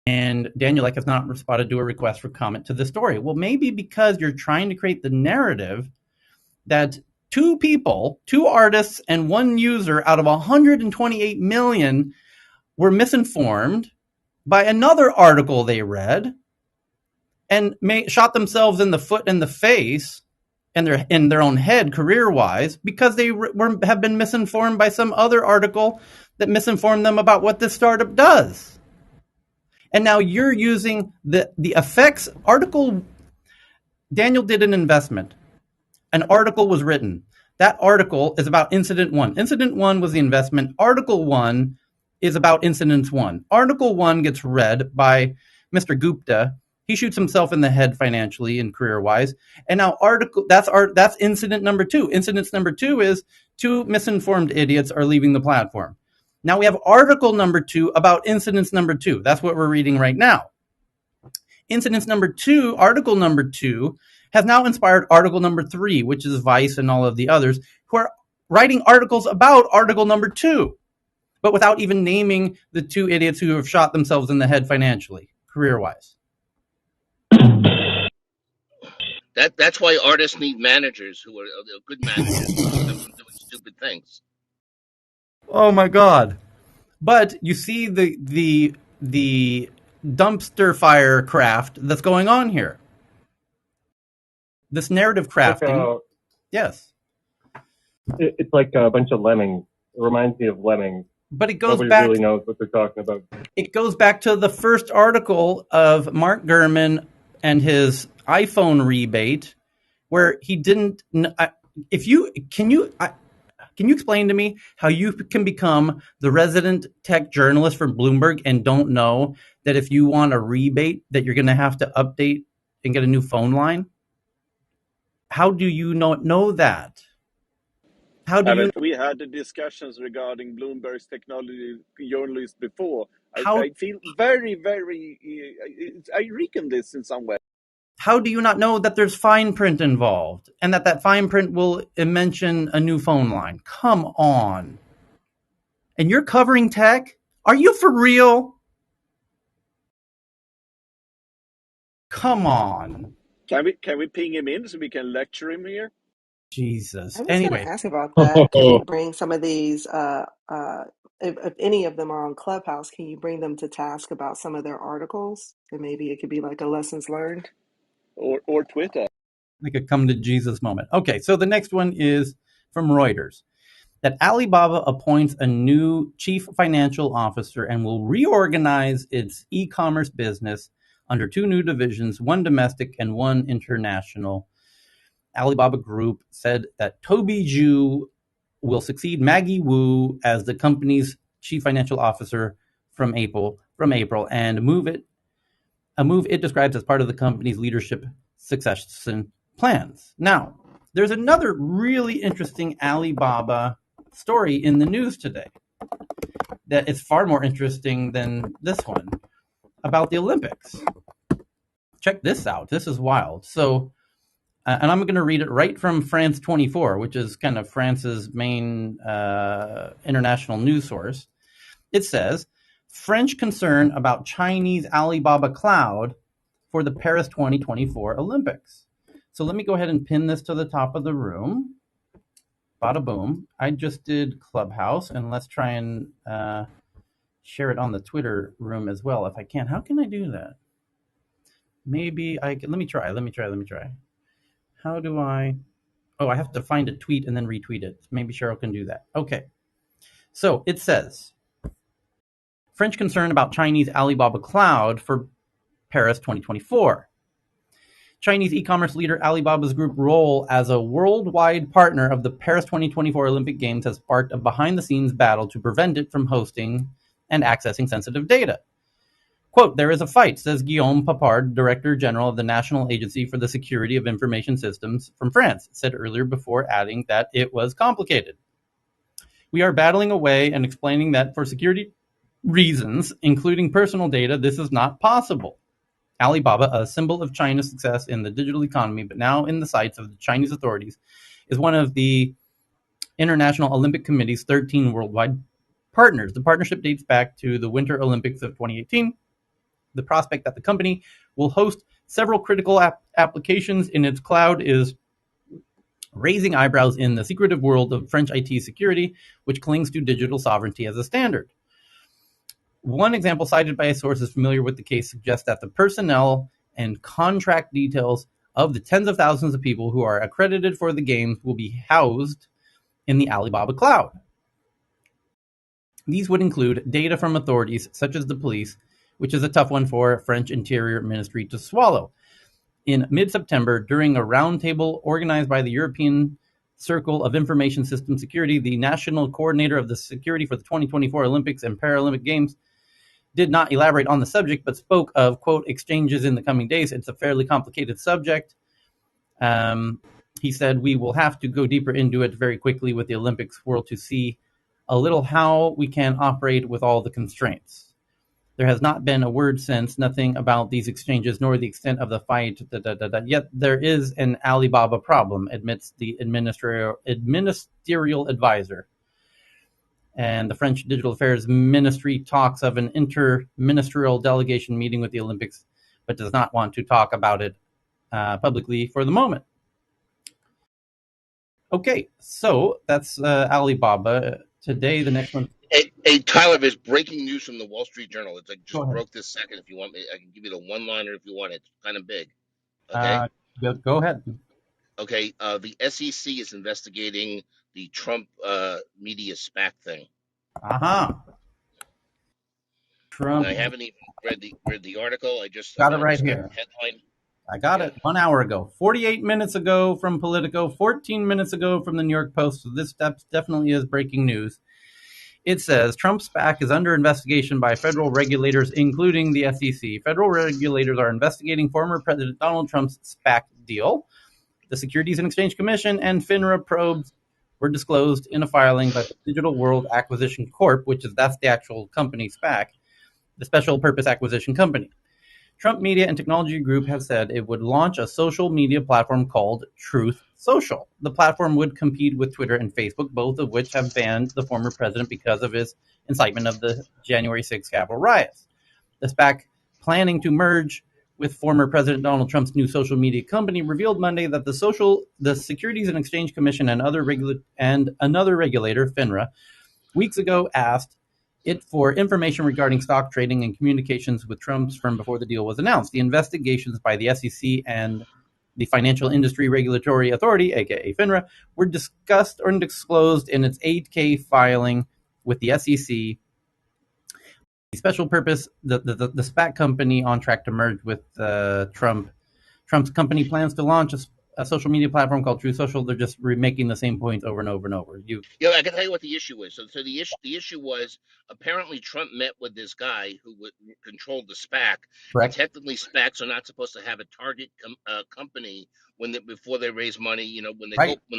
And Daniel Ek has not responded to a request for comment to this story. Well, maybe because you're trying to create the narrative that 2 artists, and 1 user out of 128 million were misinformed by another article they read, and shot themselves in the foot and the face and in their own head career-wise because they have been misinformed by some other article that misinformed them about what this startup does. And now you're using the effects article. Daniel did an investment. An article was written. That article is about incident one. Incident one was the investment. Article one is about incident one. Article one gets read by Mr. Gupta. He shoots himself in the head financially and career-wise. And now that's incident number two. Incident number two is two misinformed idiots are leaving the platform. Now we have article number two about incidents number two. That's what we're reading right now. Incidents number two, article number two, has now inspired article number three, which is Vice and all of the others, who are writing articles about article number two, but without even naming the two idiots who have shot themselves in the head financially, career-wise. That's why artists need managers who are good managers to keep them from doing stupid things. Oh my God. But you see the dumpster fire craft that's going on here. This narrative crafting. Yes. It's like a bunch of lemmings. It reminds me of lemmings. But it goes Nobody back. really knows what they're talking about. It goes back to the first article of Mark Gurman and his iPhone rebate, where he didn't. Can you explain to me how you can become the resident tech journalist for Bloomberg and don't know that if you want a rebate that you're going to have to update and get a new phone line? How do you not know that? How do you? We had the discussions regarding Bloomberg's technology journalists before. How I feel very, very. I reckon this in some way. How do you not know that there's fine print involved and that fine print will mention a new phone line? Come on. And you're covering tech? Are you for real? Come on. Can we ping him in so we can lecture him here? Jesus. I was going to Anyway, ask about that. Can you bring some of these, if any of them are on Clubhouse, can you bring them to task about some of their articles? And maybe it could be like a lessons learned. Or Twitter. like a come to Jesus moment. Okay, so the next one is from Reuters. That Alibaba appoints a new chief financial officer and will reorganize its e-commerce business under two new divisions, one domestic and one international. Alibaba Group said that Toby Zhu will succeed Maggie Wu as the company's chief financial officer from April, and a move it describes as part of the company's leadership succession plans. Now, there's another really interesting Alibaba story in the news today that is far more interesting than this one about the Olympics. Check this out. This is wild. So, and I'm going to read it right from France 24, which is kind of France's main international news source. It says, French concern about Chinese Alibaba cloud for the Paris 2024 Olympics. So let me go ahead and pin this to the top of the room. Bada boom. I just did Clubhouse, and let's try and share it on the Twitter room as well if I can. How can I do that? Maybe I can. Let me try. How do I? Oh, I have to find a tweet and then retweet it. Maybe Cheryl can do that. Okay. So it says, French concern about Chinese Alibaba cloud for Paris 2024. Chinese e-commerce leader Alibaba's group role as a worldwide partner of the Paris 2024 Olympic Games has sparked a behind-the-scenes battle to prevent it from hosting and accessing sensitive data. Quote, there is a fight, says Guillaume Papard, Director General of the National Agency for the Security of Information Systems from France, said earlier before adding that it was complicated. We are battling away and explaining that for security reasons, including personal data, this is not possible. Alibaba, a symbol of China's success in the digital economy, but now in the sights of the Chinese authorities, is one of the International Olympic Committee's 13 worldwide partners. The partnership dates back to the Winter Olympics of 2018. The prospect that the company will host several critical applications in its cloud is raising eyebrows in the secretive world of French IT security, which clings to digital sovereignty as a standard. One example cited by a source familiar with the case suggests that the personnel and contract details of the tens of thousands of people who are accredited for the games will be housed in the Alibaba cloud. These would include data from authorities such as the police, which is a tough one for French Interior Ministry to swallow. In mid-September, during a roundtable organized by the European Circle of Information System Security, the national coordinator of the security for the 2024 Olympics and Paralympic Games did not elaborate on the subject, but spoke of, quote, exchanges in the coming days. It's a fairly complicated subject. He said, we will have to go deeper into it very quickly with the Olympics world to see a little how we can operate with all the constraints. There has not been a word since, nothing about these exchanges nor the extent of the fight. Yet there is an Alibaba problem, admits the ministerial advisor. And the French Digital Affairs Ministry talks of an inter-ministerial delegation meeting with the Olympics, but does not want to talk about it publicly for the moment. Okay, so that's Alibaba. Today, the next one. Hey, Tyler, there's breaking news from the Wall Street Journal. It's like just broke this second. If you want me, I can give you the one-liner if you want. It's kind of big. Okay. Go ahead. Okay. The SEC is investigating the Trump media SPAC thing. Trump. And I haven't even read the article. I just got it right here. Headline. I got it 1 hour ago, 48 minutes ago from Politico, 14 minutes ago from the New York Post. So this definitely is breaking news. It says Trump's SPAC is under investigation by federal regulators, including the SEC. Federal regulators are investigating former President Donald Trump's SPAC deal. The Securities and Exchange Commission and FINRA probes were disclosed in a filing by the Digital World Acquisition Corp., that's the actual company SPAC, the Special Purpose Acquisition Company. Trump Media and Technology Group has said it would launch a social media platform called Truth Social. The platform would compete with Twitter and Facebook, both of which have banned the former president because of his incitement of the January 6th Capitol riots. The SPAC, planning to merge with former President Donald Trump's new social media company, revealed Monday that the Securities and Exchange Commission and another regulator, FINRA, weeks ago asked it for information regarding stock trading and communications with Trump's firm before the deal was announced. The investigations by the SEC and the Financial Industry Regulatory Authority, aka FINRA, were discussed or disclosed in its 8K filing with the SEC. The special purpose, the SPAC company on track to merge with Trump's company plans to launch a social media platform called True Social. They're just remaking the same points over and over and over. I can tell you what the issue is. So the issue was apparently Trump met with this guy who controlled the SPAC. Correct. And technically, SPACs are not supposed to have a target company before they raise money. When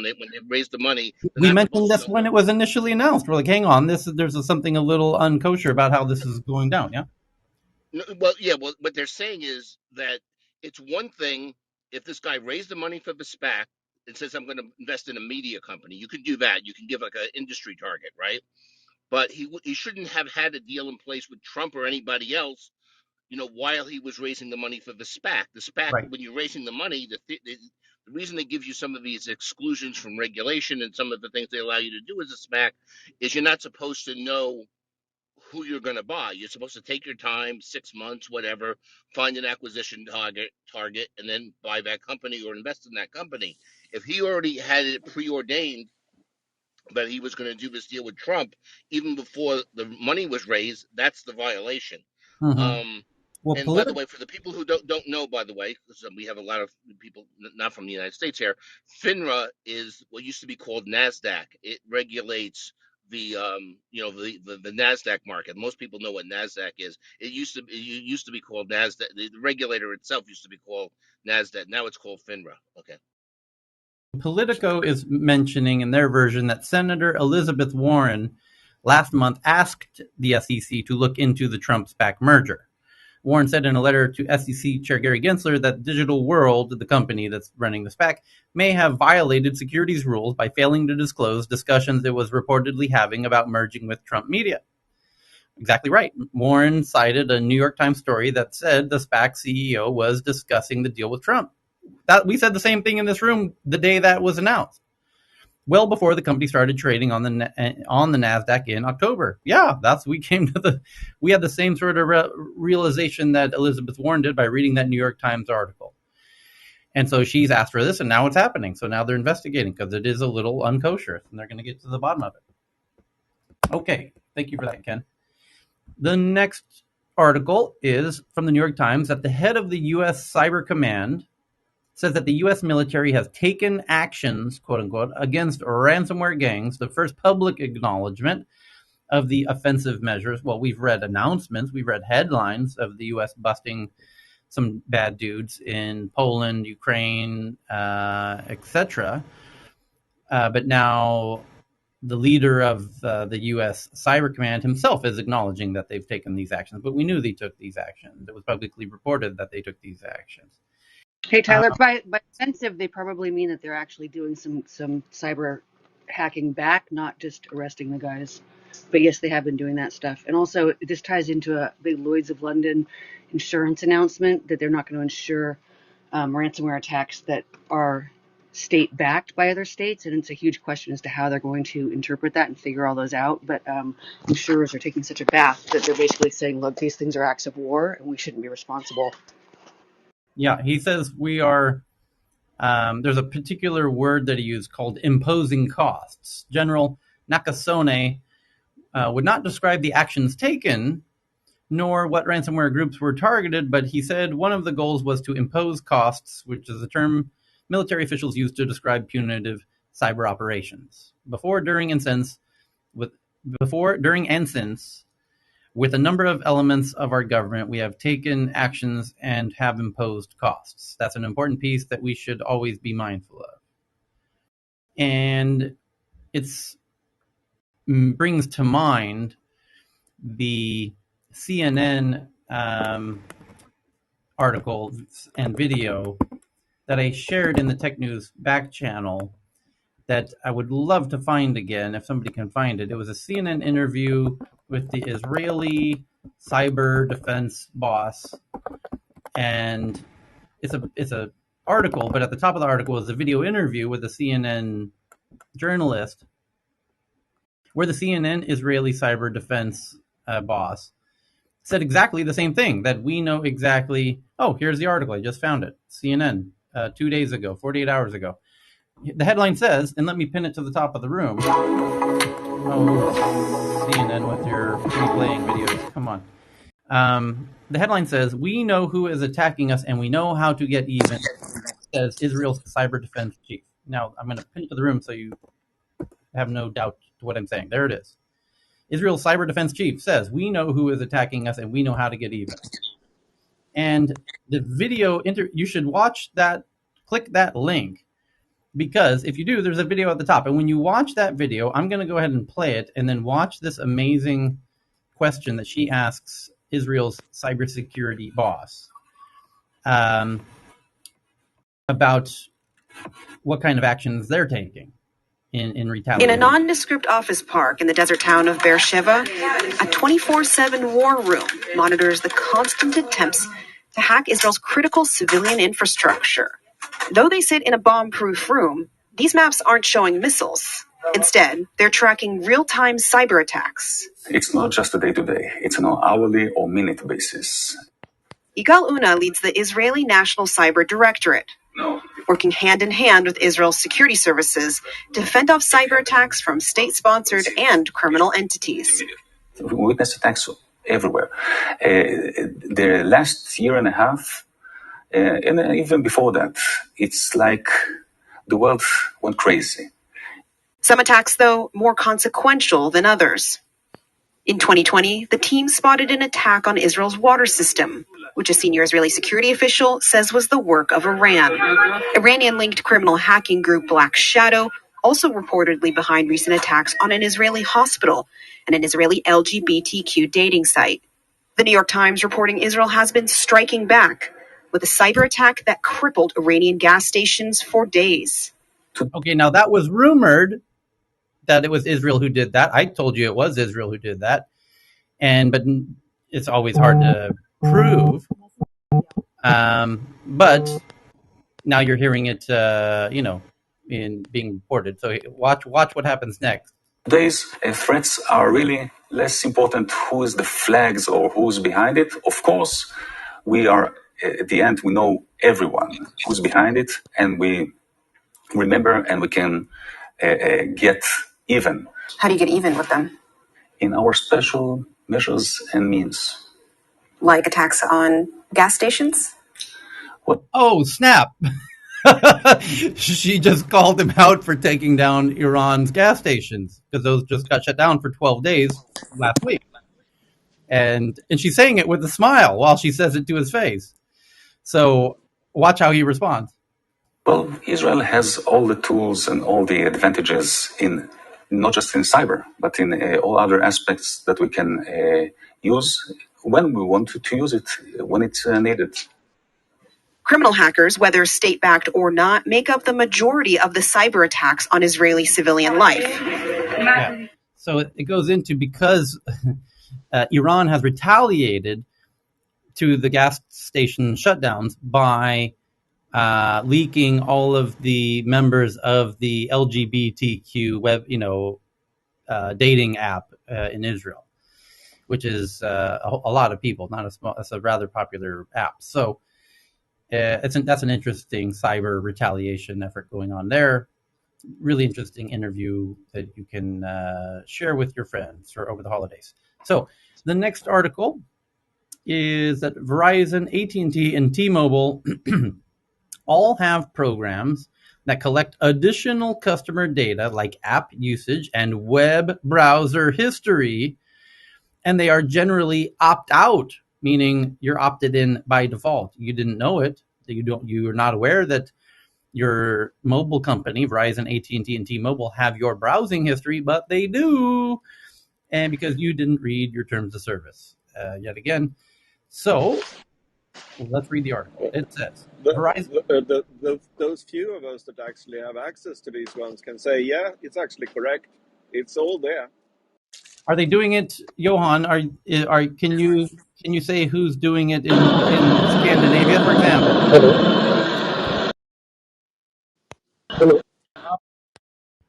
they raise the money. We mentioned this when it was initially announced. We're like, hang on, there's something a little unkosher about how this is going down. Yeah. Well, what they're saying is that it's one thing if this guy raised the money for the SPAC and says, I'm going to invest in a media company. You can do that. You can give like an industry target, right? But he shouldn't have had a deal in place with Trump or anybody else, while he was raising the money for the SPAC. The SPAC, right. When you're raising the money, the reason they give you some of these exclusions from regulation and some of the things they allow you to do as a SPAC is you're not supposed to know who you're going to buy. You're supposed to take your time, 6 months, whatever, find an acquisition target, and then buy that company or invest in that company. If he already had it preordained that he was going to do this deal with Trump, even before the money was raised, that's the violation. Mm-hmm. By the way, for the people who don't know, by the way, because we have a lot of people not from the United States here, FINRA is what used to be called NASDAQ. It regulates the NASDAQ market. Most people know what NASDAQ is. It used to be called NASDAQ. The regulator itself used to be called NASDAQ. Now it's called FINRA. Okay. Politico is mentioning in their version that Senator Elizabeth Warren last month asked the SEC to look into the Trump SPAC merger. Warren said in a letter to SEC Chair Gary Gensler that Digital World, the company that's running the SPAC, may have violated securities rules by failing to disclose discussions it was reportedly having about merging with Trump Media. Exactly right. Warren cited a New York Times story that said the SPAC CEO was discussing the deal with Trump. We said the same thing in this room the day that was announced. well before the company started trading on the Nasdaq in October. Yeah, we had the same sort of realization that Elizabeth Warren did by reading that New York Times article. And so she's asked for this, and now it's happening. So now they're investigating because it is a little unkosher, and they're going to get to the bottom of it. Okay, thank you for that, Ken. The next article is from the New York Times that the head of the U.S. Cyber Command says that the U.S. military has taken actions, quote unquote, against ransomware gangs, the first public acknowledgement of the offensive measures. Well, we've read announcements, we've read headlines of the U.S. busting some bad dudes in Poland, Ukraine, etc. But now the leader of the U.S. Cyber Command himself is acknowledging that they've taken these actions. But we knew they took these actions. It was publicly reported that they took these actions. Hey Tyler, by offensive, they probably mean that they're actually doing some cyber hacking back, not just arresting the guys. But yes, they have been doing that stuff. And also, this ties into a big Lloyd's of London insurance announcement that they're not going to insure ransomware attacks that are state backed by other states. And it's a huge question as to how they're going to interpret that and figure all those out. But insurers are taking such a bath that they're basically saying, look, these things are acts of war and we shouldn't be responsible. Yeah, he says we are. There's a particular word that he used called imposing costs. General Nakasone would not describe the actions taken, nor what ransomware groups were targeted, but he said one of the goals was to impose costs, which is a term military officials use to describe punitive cyber operations. Before, during, and since, with a number of elements of our government, we have taken actions and have imposed costs. That's an important piece that we should always be mindful of. And it brings to mind the CNN article and video that I shared in the Tech News back channel that I would love to find again if somebody can find it. It was a CNN interview with the Israeli cyber defense boss, and it's a article, but at the top of the article is a video interview with a CNN journalist where the CNN Israeli cyber defense boss said exactly the same thing, that we know exactly. Oh, here's the article. I just found it. CNN 2 days ago, 48 hours ago. The headline says, and let me pin it to the top of the room. Oh, CNN with your replaying videos. Come on. The headline says, we know who is attacking us and we know how to get even, says Israel's cyber defense chief. Now, I'm going to pin it to the room so you have no doubt to what I'm saying. There it is. Israel's cyber defense chief says, we know who is attacking us and we know how to get even. And the video, you should watch that, click that link, because if you do, there's a video at the top. And when you watch that video, I'm going to go ahead and play it and then watch this amazing question that she asks Israel's cybersecurity boss about what kind of actions they're taking in retaliation. In a nondescript office park in the desert town of Beersheba, a 24/7 war room monitors the constant attempts to hack Israel's critical civilian infrastructure. Though they sit in a bomb-proof room, these maps aren't showing missiles. Instead, they're tracking real-time cyber attacks. It's not just a day-to-day. It's on an hourly or minute basis. Yigal Una leads the Israeli National Cyber Directorate, working hand-in-hand with Israel's security services to fend off cyber attacks from state-sponsored and criminal entities. We witness attacks everywhere. The last year and a half, and even before that, it's like the world went crazy. Some attacks, though, more consequential than others. In 2020, the team spotted an attack on Israel's water system, which a senior Israeli security official says was the work of Iran. Iranian-linked criminal hacking group Black Shadow also reportedly behind recent attacks on an Israeli hospital and an Israeli LGBTQ dating site. The New York Times reporting Israel has been striking back with a cyber attack that crippled Iranian gas stations for days. Okay, now that was rumored that it was Israel who did that. I told you it was Israel who did that. But it's always hard to prove. But now you're hearing it, in being reported. So watch what happens next. Today's threats are really less important who is the flags or who's behind it. Of course, we are, at the end, we know everyone who's behind it, and we remember and we can get even. How do you get even with them? In our special measures and means. Like attacks on gas stations? What? Oh, snap. She just called him out for taking down Iran's gas stations because those just got shut down for 12 days last week. And she's saying it with a smile while she says it to his face. So watch how he responds. Well, Israel has all the tools and all the advantages in not just in cyber, but in all other aspects that we can use when we want to use it, when it's needed. Criminal hackers, whether state-backed or not, make up the majority of the cyber attacks on Israeli civilian life. Yeah. So it goes into because Iran has retaliated to the gas station shutdowns by leaking all of the members of the LGBTQ web, dating app in Israel, which is a lot of people, not a small. It's a rather popular app. So that's an interesting cyber retaliation effort going on there. Really interesting interview that you can share with your friends for over the holidays. So the next article is that Verizon, AT&T, and T-Mobile all have programs that collect additional customer data like app usage and web browser history, and they are generally opt-out, meaning you're opted in by default. You didn't know it. You're not aware that your mobile company, Verizon, AT&T, and T-Mobile, have your browsing history, but they do, and because you didn't read your terms of service yet again. So let's read the article. It says Verizon. Those few of us that actually have access to these ones can say, yeah, it's actually correct. It's all there. Are they doing it, Johan? Can you say who's doing it in Scandinavia, for example? Hello.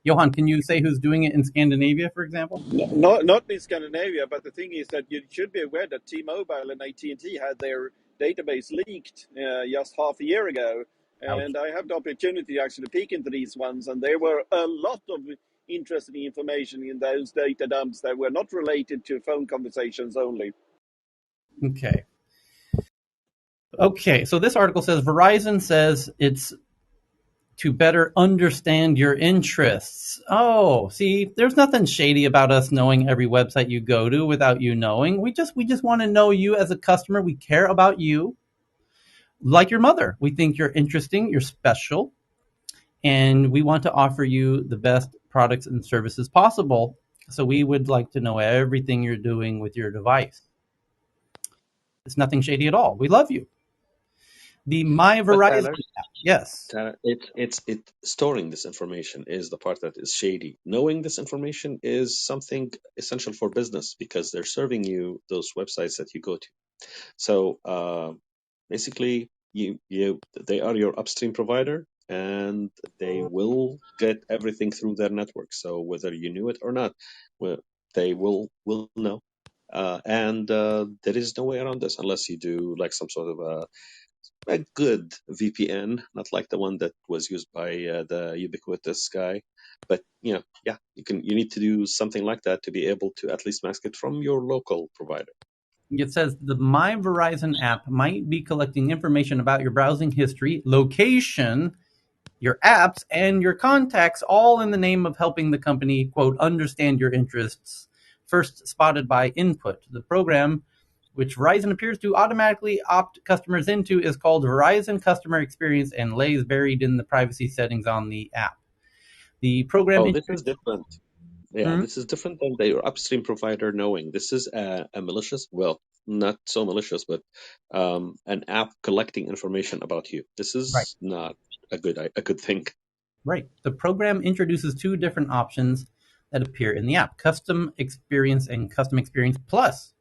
Johan, can you say who's doing it in Scandinavia, for example? Not in Scandinavia, but the thing is that you should be aware that T-Mobile and AT&T had their database leaked just half a year ago, Ouch. and I have the opportunity to actually peek into these ones, and there were a lot of interesting information in those data dumps that were not related to phone conversations only. Okay. Okay, so this article says Verizon says it's to better understand your interests. Oh, see, there's nothing shady about us knowing every website you go to without you knowing. We just want to know you as a customer. We care about you like your mother. We think you're interesting, you're special, and we want to offer you the best products and services possible. So we would like to know everything you're doing with your device. It's nothing shady at all. We love you. The My But Verizon Tyler, app. Yes. it storing this information is the part that is shady. Knowing this information is something essential for business because they're serving you those websites that you go to. So basically, they are your upstream provider, and they will get everything through their network. So whether you knew it or not, well, they will know. And there is no way around this unless you do like some sort of a good VPN, not like the one that was used by the ubiquitous guy. But yeah, you need to do something like that to be able to at least mask it from your local provider. It says the My Verizon app might be collecting information about your browsing history, location, your apps, and your contacts, all in the name of helping the company, quote, understand your interests. First spotted by Input. The program, which Verizon appears to automatically opt customers into, is called Verizon Customer Experience and lays buried in the privacy settings on the app. The program Oh, this is introduced. different. Yeah, Hmm? this is different than your upstream provider knowing. This is a malicious, well, not so malicious, but an app collecting information about you. This Right. is not a good thing. Right. The program introduces two different options that appear in the app: Custom Experience and Custom Experience Plus.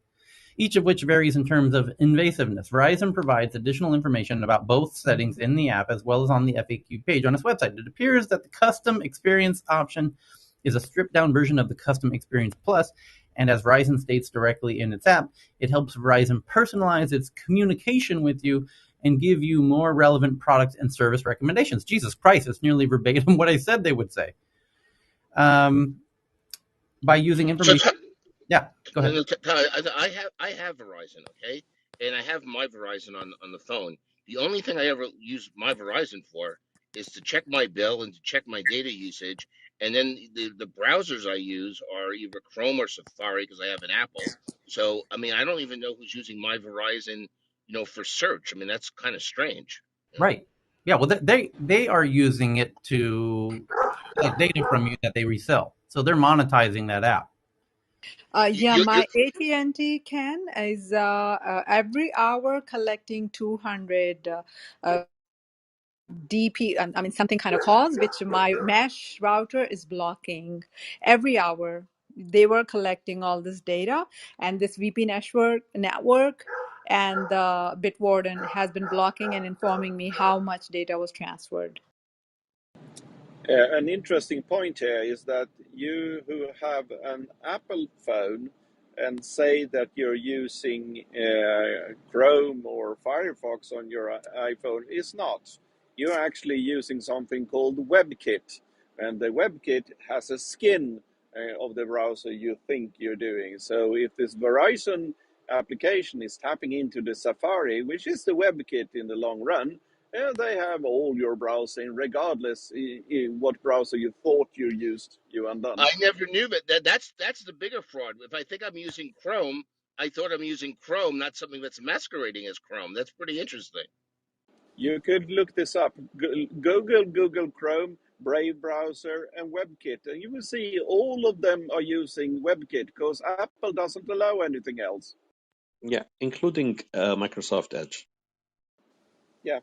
each of which varies in terms of invasiveness. Verizon provides additional information about both settings in the app as well as on the FAQ page on its website. It appears that the custom experience option is a stripped down version of the custom experience plus, and as Verizon states directly in its app, it helps Verizon personalize its communication with you and give you more relevant product and service recommendations. Jesus Christ, it's nearly verbatim what I said they would say. By using So, information. Yeah, go ahead. I have Verizon, okay, and I have my Verizon on the phone. The only thing I ever use my Verizon for is to check my bill and to check my data usage, and then the browsers I use are either Chrome or Safari because I have an Apple. So I mean, I don't even know who's using my Verizon, for search. I mean, that's kind of strange. Right. Yeah, well, they are using it to collect data from you that they resell. So they're monetizing that app. Yeah, You, my AT&T can is every hour collecting 200 DP, I mean something kind of calls, which my mesh router is blocking every hour. They were collecting all this data, and this VP network and the Bitwarden has been blocking and informing me how much data was transferred. An interesting point here is that you who have an Apple phone and say that you're using Chrome or Firefox on your iPhone is not. You're actually using something called WebKit, and the WebKit has a skin of the browser you think you're doing. So if this Verizon application is tapping into the Safari, which is the WebKit in the long run, and they have all your browsing, regardless what browser you thought you used, you undone. I never knew that's the bigger fraud. If I think I'm using Chrome, I thought I'm using Chrome, not something that's masquerading as Chrome. That's pretty interesting. You could look this up. Google Chrome, Brave browser, and WebKit, and you will see all of them are using WebKit because Apple doesn't allow anything else. Yeah, including Microsoft Edge. Yeah.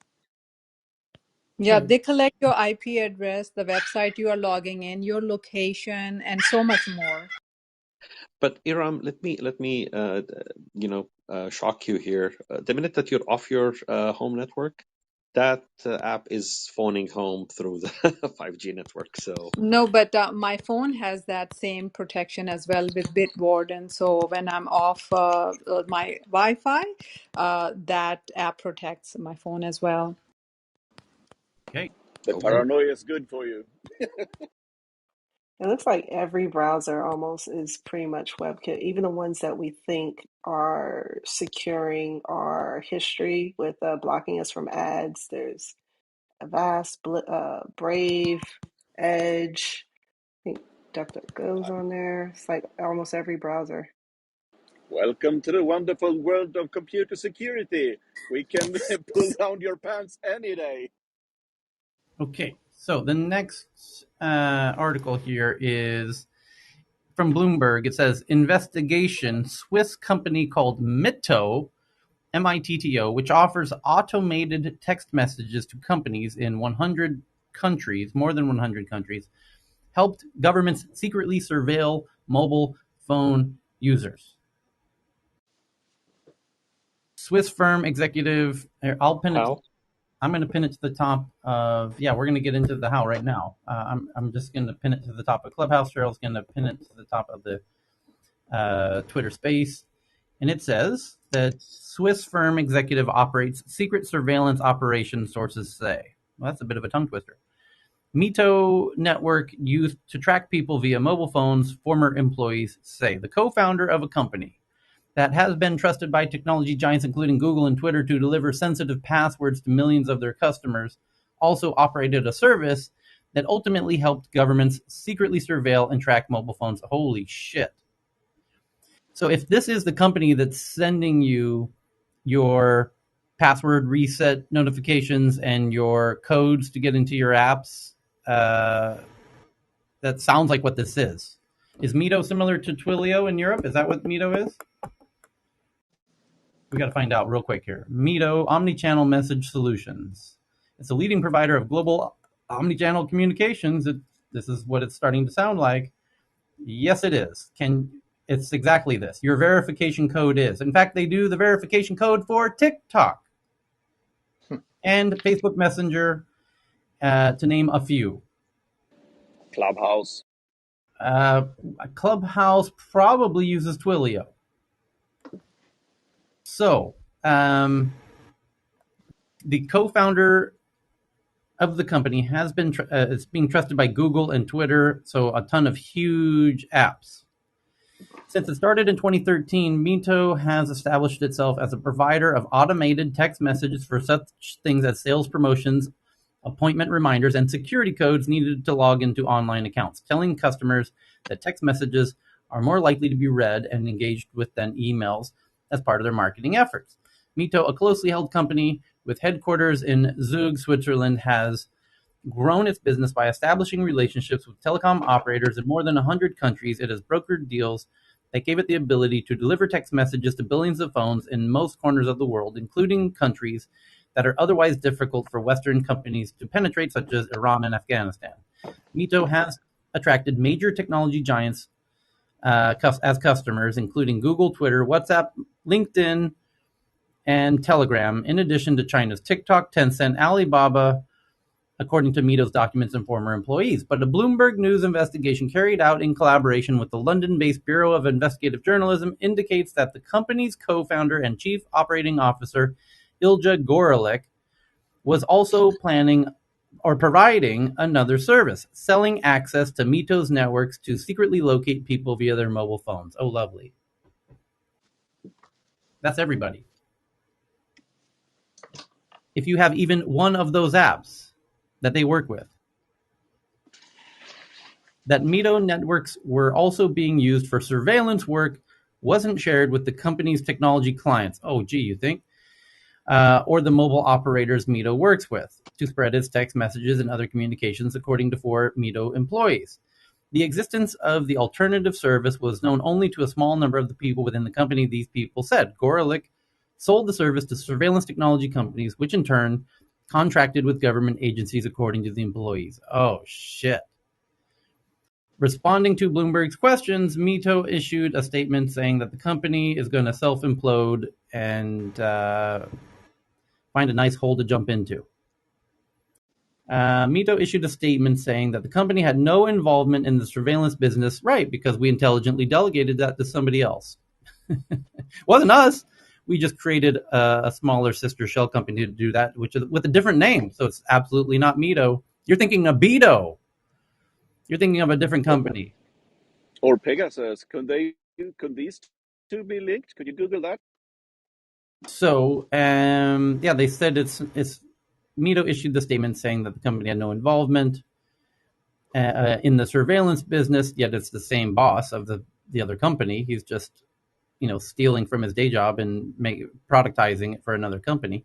Yeah, they collect your IP address, the website you are logging in, your location, and so much more. But Iram, let me shock you here. The minute that you're off your home network, that app is phoning home through the 5G network. So No, but my phone has that same protection as well with Bitwarden. So when I'm off my Wi-Fi, that app protects my phone as well. Okay. The Well, paranoia is good for you. It looks like every browser almost is pretty much WebKit, even the ones that we think are securing our history with blocking us from ads. There's Avast, Brave, Edge. I think DuckDuckGo's on there. It's like almost every browser. Welcome to the wonderful world of computer security. We can pull down your pants any day. okay. So the next article here is from Bloomberg. It says investigation Swiss company called Mitto, MITTO, which offers automated text messages to companies in 100 countries, more than 100 countries, helped governments secretly surveil mobile phone users. Swiss firm executive. I'll pin it. how? I'm going to pin it to the top of. Yeah, we're going to get into the how right now. I'm just going to pin it to the top of Clubhouse. Cheryl's going to pin it to the top of the Twitter Space, and it says that Swiss firm executive operates secret surveillance operations. Sources say. Well, that's a bit of a tongue twister. Mito network used to track people via mobile phones, former employees say. The co-founder of a company that has been trusted by technology giants including Google and Twitter to deliver sensitive passwords to millions of their customers also operated a service that ultimately helped governments secretly surveil and track mobile phones. Holy shit. So if this is the company that's sending you your password reset notifications and your codes to get into your apps, that sounds like what this is. Is Mito similar to Twilio in Europe? Is that what Mito is? We got to find out real quick here. Mito, Omnichannel Message Solutions. It's a leading provider of global omnichannel communications. This is what it's starting to sound like. Yes, it is. It's exactly this. Your verification code is. In fact, they do the verification code for TikTok and Facebook Messenger, to name a few. Clubhouse. Clubhouse probably uses Twilio. So, the co-founder of the company has been it's being trusted by Google and Twitter, so a ton of huge apps. Since it started in 2013, Mito has established itself as a provider of automated text messages for such things as sales promotions, appointment reminders, and security codes needed to log into online accounts, telling customers that text messages are more likely to be read and engaged with than emails as part of their marketing efforts. Mito, a closely held company with headquarters in Zug, Switzerland, has grown its business by establishing relationships with telecom operators in more than 100 countries. It has brokered deals that gave it the ability to deliver text messages to billions of phones in most corners of the world, including countries that are otherwise difficult for Western companies to penetrate, such as Iran and Afghanistan. Mito has attracted major technology giants as customers, including Google, Twitter, WhatsApp, LinkedIn, and Telegram, in addition to China's TikTok, Tencent, Alibaba, according to Mito's documents and former employees. But a Bloomberg News investigation carried out in collaboration with the London-based Bureau of Investigative Journalism indicates that the company's co-founder and chief operating officer, Ilja Gorelick, was also planning or providing another service, selling access to Mito's networks to secretly locate people via their mobile phones. Oh, lovely. That's everybody. If you have even one of those apps that they work with, that Mito networks were also being used for surveillance work wasn't shared with the company's technology clients. Oh, gee, you think? Or the mobile operators Mito works with to spread its text messages and other communications, according to 4 Mito employees. The existence of the alternative service was known only to a small number of the people within the company, these people said. Gorelick sold the service to surveillance technology companies, which in turn contracted with government agencies, according to the employees. Oh, shit. Responding to Bloomberg's questions, Mito issued a statement saying that the company is going to self-implode and find a nice hole to jump into. Mito issued a statement saying that the company had no involvement in the surveillance business, right, because we intelligently delegated that to somebody else. Wasn't us. We just created a smaller sister shell company to do that, which is with a different name. So it's absolutely not Mito. You're thinking of Beto. You're thinking of a different company. Or Pegasus. Could these two be linked? Could you Google that? So, yeah, they said it's Mito issued the statement saying that the company had no involvement in the surveillance business, yet it's the same boss of the other company. He's just, stealing from his day job and productizing it for another company.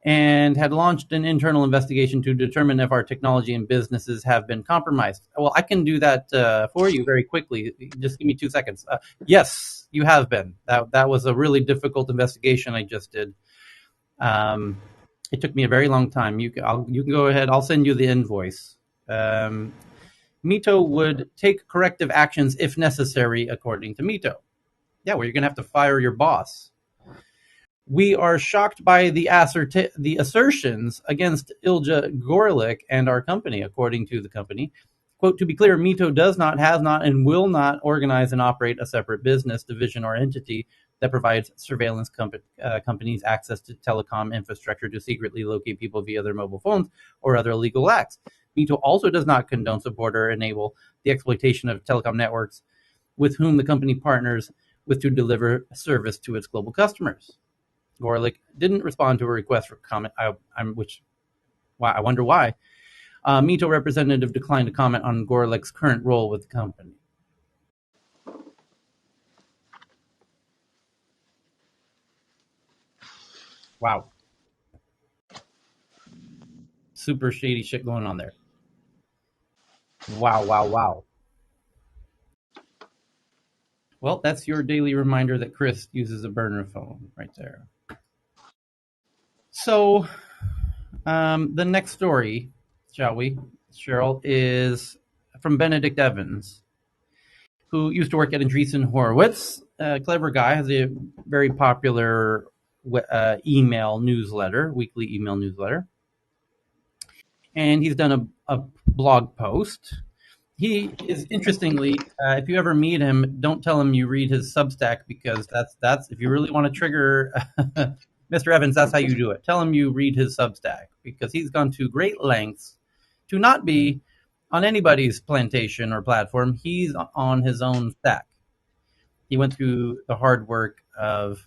And had launched an internal investigation to determine if our technology and businesses have been compromised. Well, I can do that for you very quickly. Just give me 2 seconds. Yes, you have been. That was a really difficult investigation I just did. It took me a very long time. You can go ahead. I'll send you the invoice. Mito would take corrective actions if necessary, according to Mito. Yeah, well, you're going to have to fire your boss. We are shocked by the assertions against Ilja Gorelick and our company, according to the company. Quote, to be clear, Mito does not, has not, and will not organize and operate a separate business, division, or entity that provides surveillance companies access to telecom infrastructure to secretly locate people via their mobile phones or other illegal acts. Mito also does not condone, support, or enable the exploitation of telecom networks with whom the company partners with to deliver service to its global customers. Gorelick didn't respond to a request for comment, I wonder why. Mito representative declined to comment on Gorelick's current role with the company. Wow. Super shady shit going on there. Wow. Well, that's your daily reminder that Chris uses a burner phone right there. So, the next story, shall we, Cheryl, is from Benedict Evans. who used to work at Andreessen Horowitz. A clever guy, has a very popular email newsletter, weekly email newsletter. And he's done a blog post. He is, interestingly, if you ever meet him, don't tell him you read his Substack, because that's if you really want to trigger Mr. Evans, that's how you do it. Tell him you read his Substack, because he's gone to great lengths to not be on anybody's plantation or platform. He's on his own stack. He went through the hard work of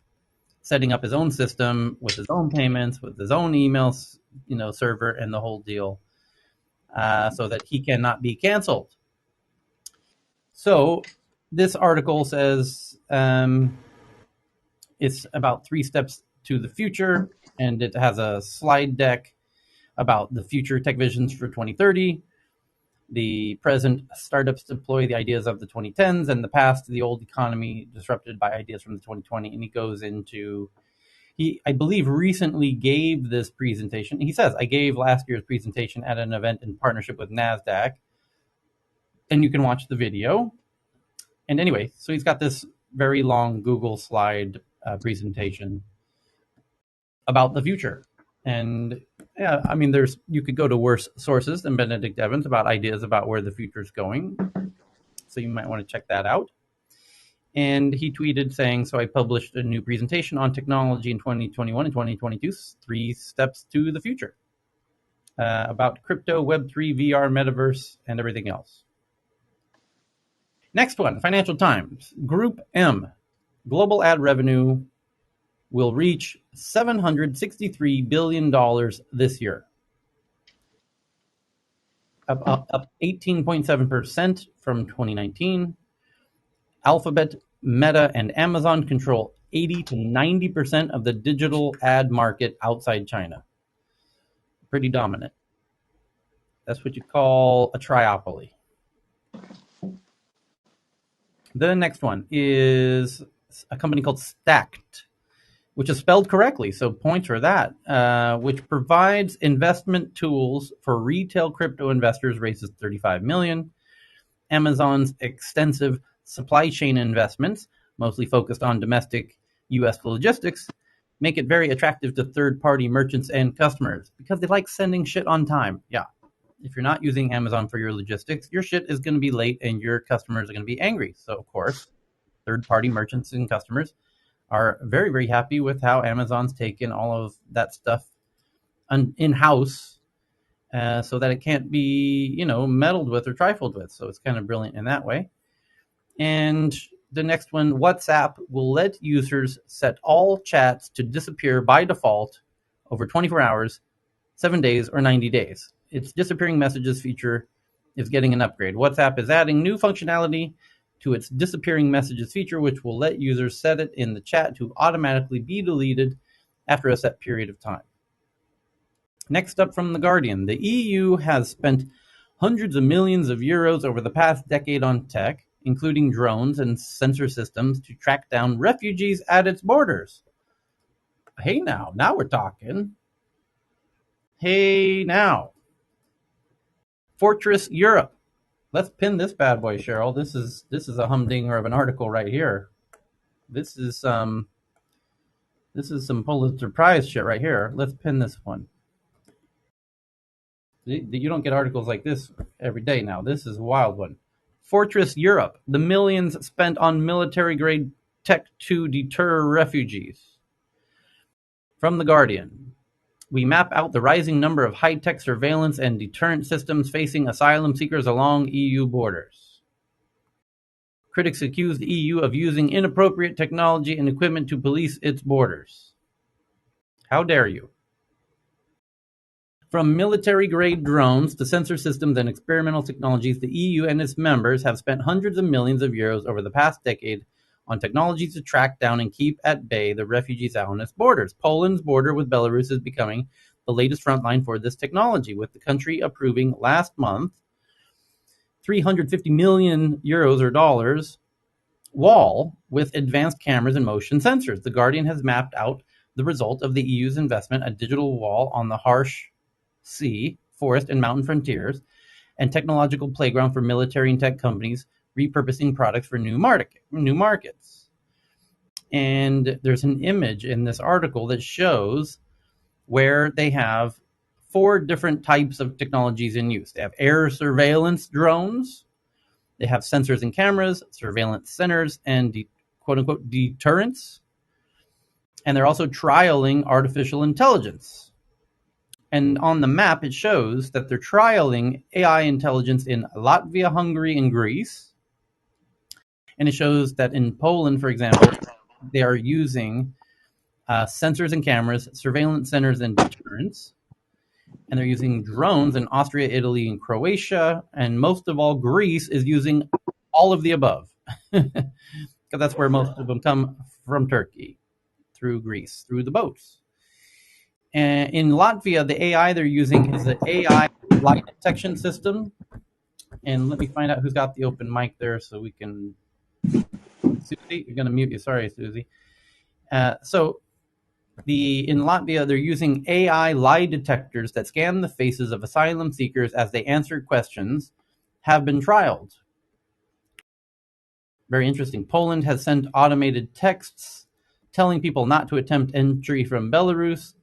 setting up his own system with his own payments, with his own email, server, and the whole deal, so that he cannot be canceled. So this article says it's about 3 steps to the future, and it has a slide deck about the future tech visions for 2030. The present startups deploy the ideas of the 2010s, and the past, the old economy disrupted by ideas from the 2020. And he goes into, I believe, recently gave this presentation. He says, I gave last year's presentation at an event in partnership with NASDAQ, and you can watch the video. And anyway, so he's got this very long Google slide presentation about the future. And yeah, I mean, you could go to worse sources than Benedict Evans about ideas about where the future is going. So you might want to check that out. And he tweeted saying, so I published a new presentation on technology in 2021 and 2022, 3 steps to the future, about crypto, Web3, VR, metaverse, and everything else. Next one, Financial Times. Group M, global ad revenue will reach $763 billion this year, up 18.7% from 2019. Alphabet, Meta, and Amazon control 80 to 90% of the digital ad market outside China. Pretty dominant. That's what you call a triopoly. The next one is a company called Stacked, which is spelled correctly, so points for that, which provides investment tools for retail crypto investors, raises $35 million. Amazon's extensive supply chain investments, mostly focused on domestic U.S. logistics, make it very attractive to third-party merchants and customers because they like sending shit on time. Yeah. If you're not using Amazon for your logistics, your shit is going to be late and your customers are going to be angry. So, of course, third-party merchants and customers are very, very happy with how Amazon's taken all of that stuff in-house, so that it can't be, meddled with or trifled with. So it's kind of brilliant in that way. And the next one, WhatsApp will let users set all chats to disappear by default over 24 hours, 7 days, or 90 days. Its disappearing messages feature is getting an upgrade. WhatsApp is adding new functionality to its disappearing messages feature, which will let users set it in the chat to automatically be deleted after a set period of time. Next up from The Guardian, the EU has spent hundreds of millions of euros over the past decade on tech, including drones and sensor systems to track down refugees at its borders. Hey now we're talking. Hey now. Fortress Europe. Let's pin this bad boy, Cheryl. This is a humdinger of an article right here. This is some Pulitzer Prize shit right here. Let's pin this one. You don't get articles like this every day now. This is a wild one. Fortress Europe. The millions spent on military-grade tech to deter refugees. From The Guardian. We map out the rising number of high-tech surveillance and deterrent systems facing asylum seekers along EU borders. Critics accuse the EU of using inappropriate technology and equipment to police its borders. How dare you? From military-grade drones to sensor systems and experimental technologies, the EU and its members have spent hundreds of millions of euros over the past decade on technologies to track down and keep at bay the refugees on its borders. Poland's border with Belarus is becoming the latest frontline for this technology, with the country approving last month 350 million euros or dollars wall with advanced cameras and motion sensors. The Guardian has mapped out the result of the EU's investment, a digital wall on the harsh sea, forest, and mountain frontiers, and technological playground for military and tech companies repurposing products for new markets. And there's an image in this article that shows where they have 4 different types of technologies in use. They have air surveillance drones, they have sensors and cameras, surveillance centers, and quote unquote deterrence. And they're also trialing artificial intelligence. And on the map, it shows that they're trialing AI intelligence in Latvia, Hungary, and Greece. And it shows that in Poland, for example, they are using sensors and cameras, surveillance centers, and deterrence. And they're using drones in Austria, Italy, and Croatia. And most of all, Greece is using all of the above. Because that's where most of them come from, Turkey, through Greece, through the boats. And in Latvia, the AI they're using is the AI lie detection system. And let me find out who's got the open mic there so we can... Susie, you're going to mute you. Sorry, Susie. So in Latvia, they're using AI lie detectors that scan the faces of asylum seekers as they answer questions, have been trialed. Very interesting. Poland has sent automated texts telling people not to attempt entry from Belarus,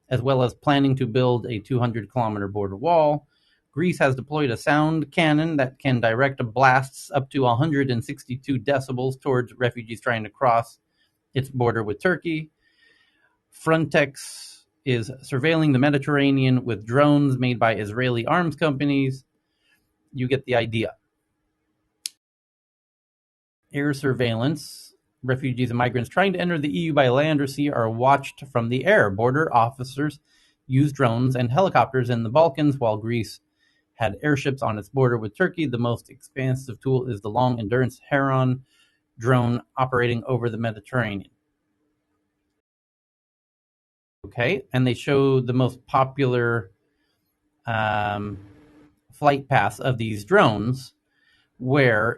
as well as planning to build a 200-kilometer border wall. Greece has deployed a sound cannon that can direct blasts up to 162 decibels towards refugees trying to cross its border with Turkey. Frontex is surveilling the Mediterranean with drones made by Israeli arms companies. You get the idea. Air surveillance. Refugees and migrants trying to enter the EU by land or sea are watched from the air. Border officers use drones and helicopters in the Balkans, while Greece had airships on its border with Turkey. The most expansive tool is the long-endurance Heron drone operating over the Mediterranean. Okay, and they show the most popular flight paths of these drones, where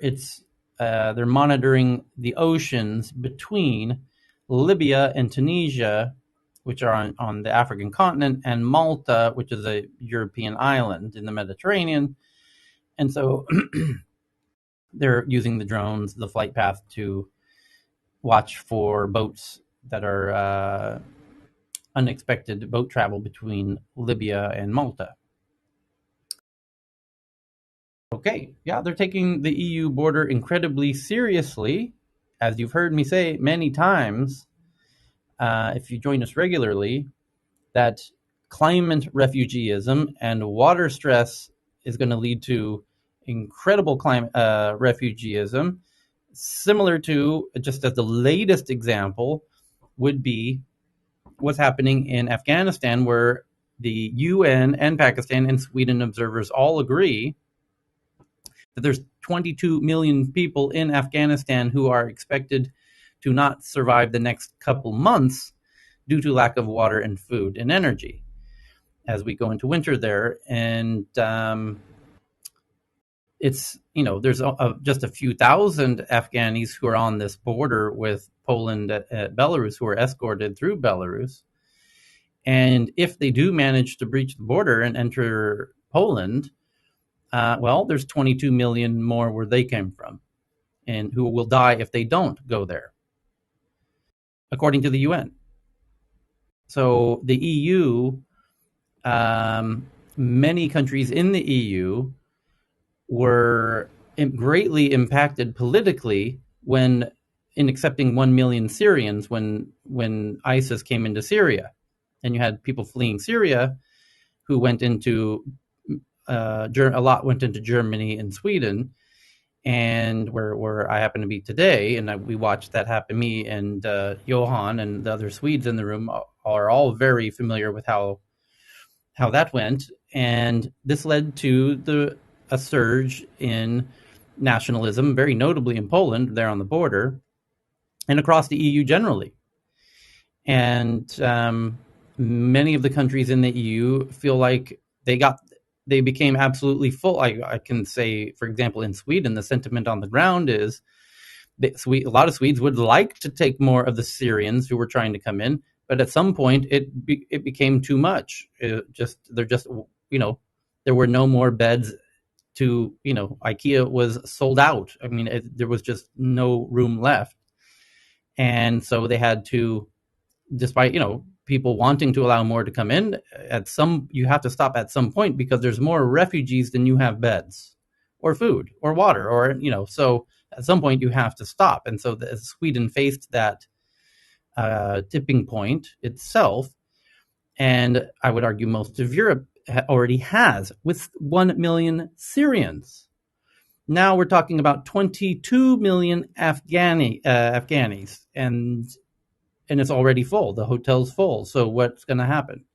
they're monitoring the oceans between Libya and Tunisia, which are on the African continent, and Malta, which is a European island in the Mediterranean. And so they're using the drones, the flight path, to watch for boats that are unexpected boat travel between Libya and Malta. Okay, yeah, they're taking the EU border incredibly seriously. As you've heard me say many times, if you join us regularly, that climate refugeeism and water stress is going to lead to incredible climate refugeeism, similar to, just as the latest example, would be what's happening in Afghanistan, where the UN and Pakistan and Sweden observers all agree that there's 22 million people in Afghanistan who are expected to not survive the next couple months due to lack of water and food and energy as we go into winter there. And it's, there's just a few thousand Afghanis who are on this border with Poland at Belarus, who are escorted through Belarus. And if they do manage to breach the border and enter Poland, there's 22 million more where they came from, and who will die if they don't go there, according to the UN. So the EU, many countries in the EU were greatly impacted politically in accepting 1 million Syrians when ISIS came into Syria. And you had people fleeing Syria who went into a lot went into Germany and Sweden, and where I happen to be today, and we watched that happen. Me and Johan and the other Swedes in the room are all very familiar with how that went, and this led to a surge in nationalism, very notably in Poland, there on the border, and across the EU generally. And many of the countries in the EU feel like they became absolutely full. I can say, for example, in Sweden, the sentiment on the ground is that a lot of Swedes would like to take more of the Syrians who were trying to come in, but at some point it became too much. There were no more beds to, IKEA was sold out. I mean, there was just no room left. And so they had to, despite, people wanting to allow more to come in, you have to stop at some point because there's more refugees than you have beds or food or water or, so at some point you have to stop. And so Sweden faced that tipping point itself. And I would argue most of Europe already has, with 1 million Syrians. Now we're talking about 22 million Afghanis, and it's already full. The hotel's full. So what's going to happen?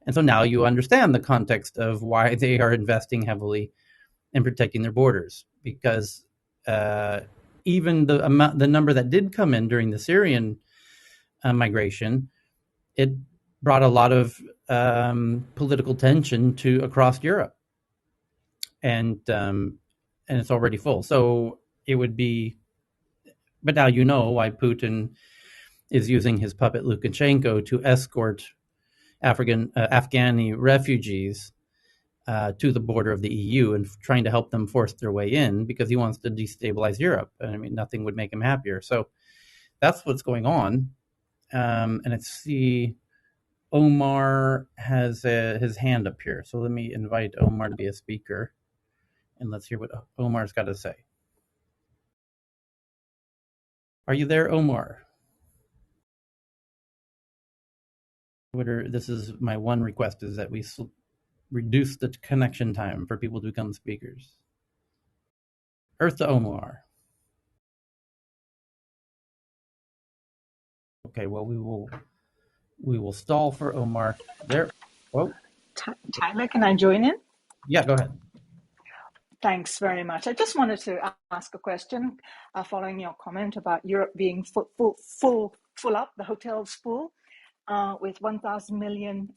And so now you understand the context of why they are investing heavily in protecting their borders, because even the number that did come in during the Syrian migration, it brought a lot of political tension across Europe, and it's already full. So it would be, but now you know why Putin is using his puppet Lukashenko to escort Afghani refugees to the border of the EU and trying to help them force their way in, because he wants to destabilize Europe. I mean, nothing would make him happier. So that's what's going on. And let's see, Omar has his hand up here. So let me invite Omar to be a speaker, and let's hear what Omar's got to say. Are you there, Omar? This is my one request, is that we reduce the connection time for people to become speakers. Earth to Omar. Okay, well, we will stall for Omar. There. Whoa. Tyler, can I join in? Yeah, go ahead. Thanks very much. I just wanted to ask a question following your comment about Europe being full up, the hotels full, with 1 million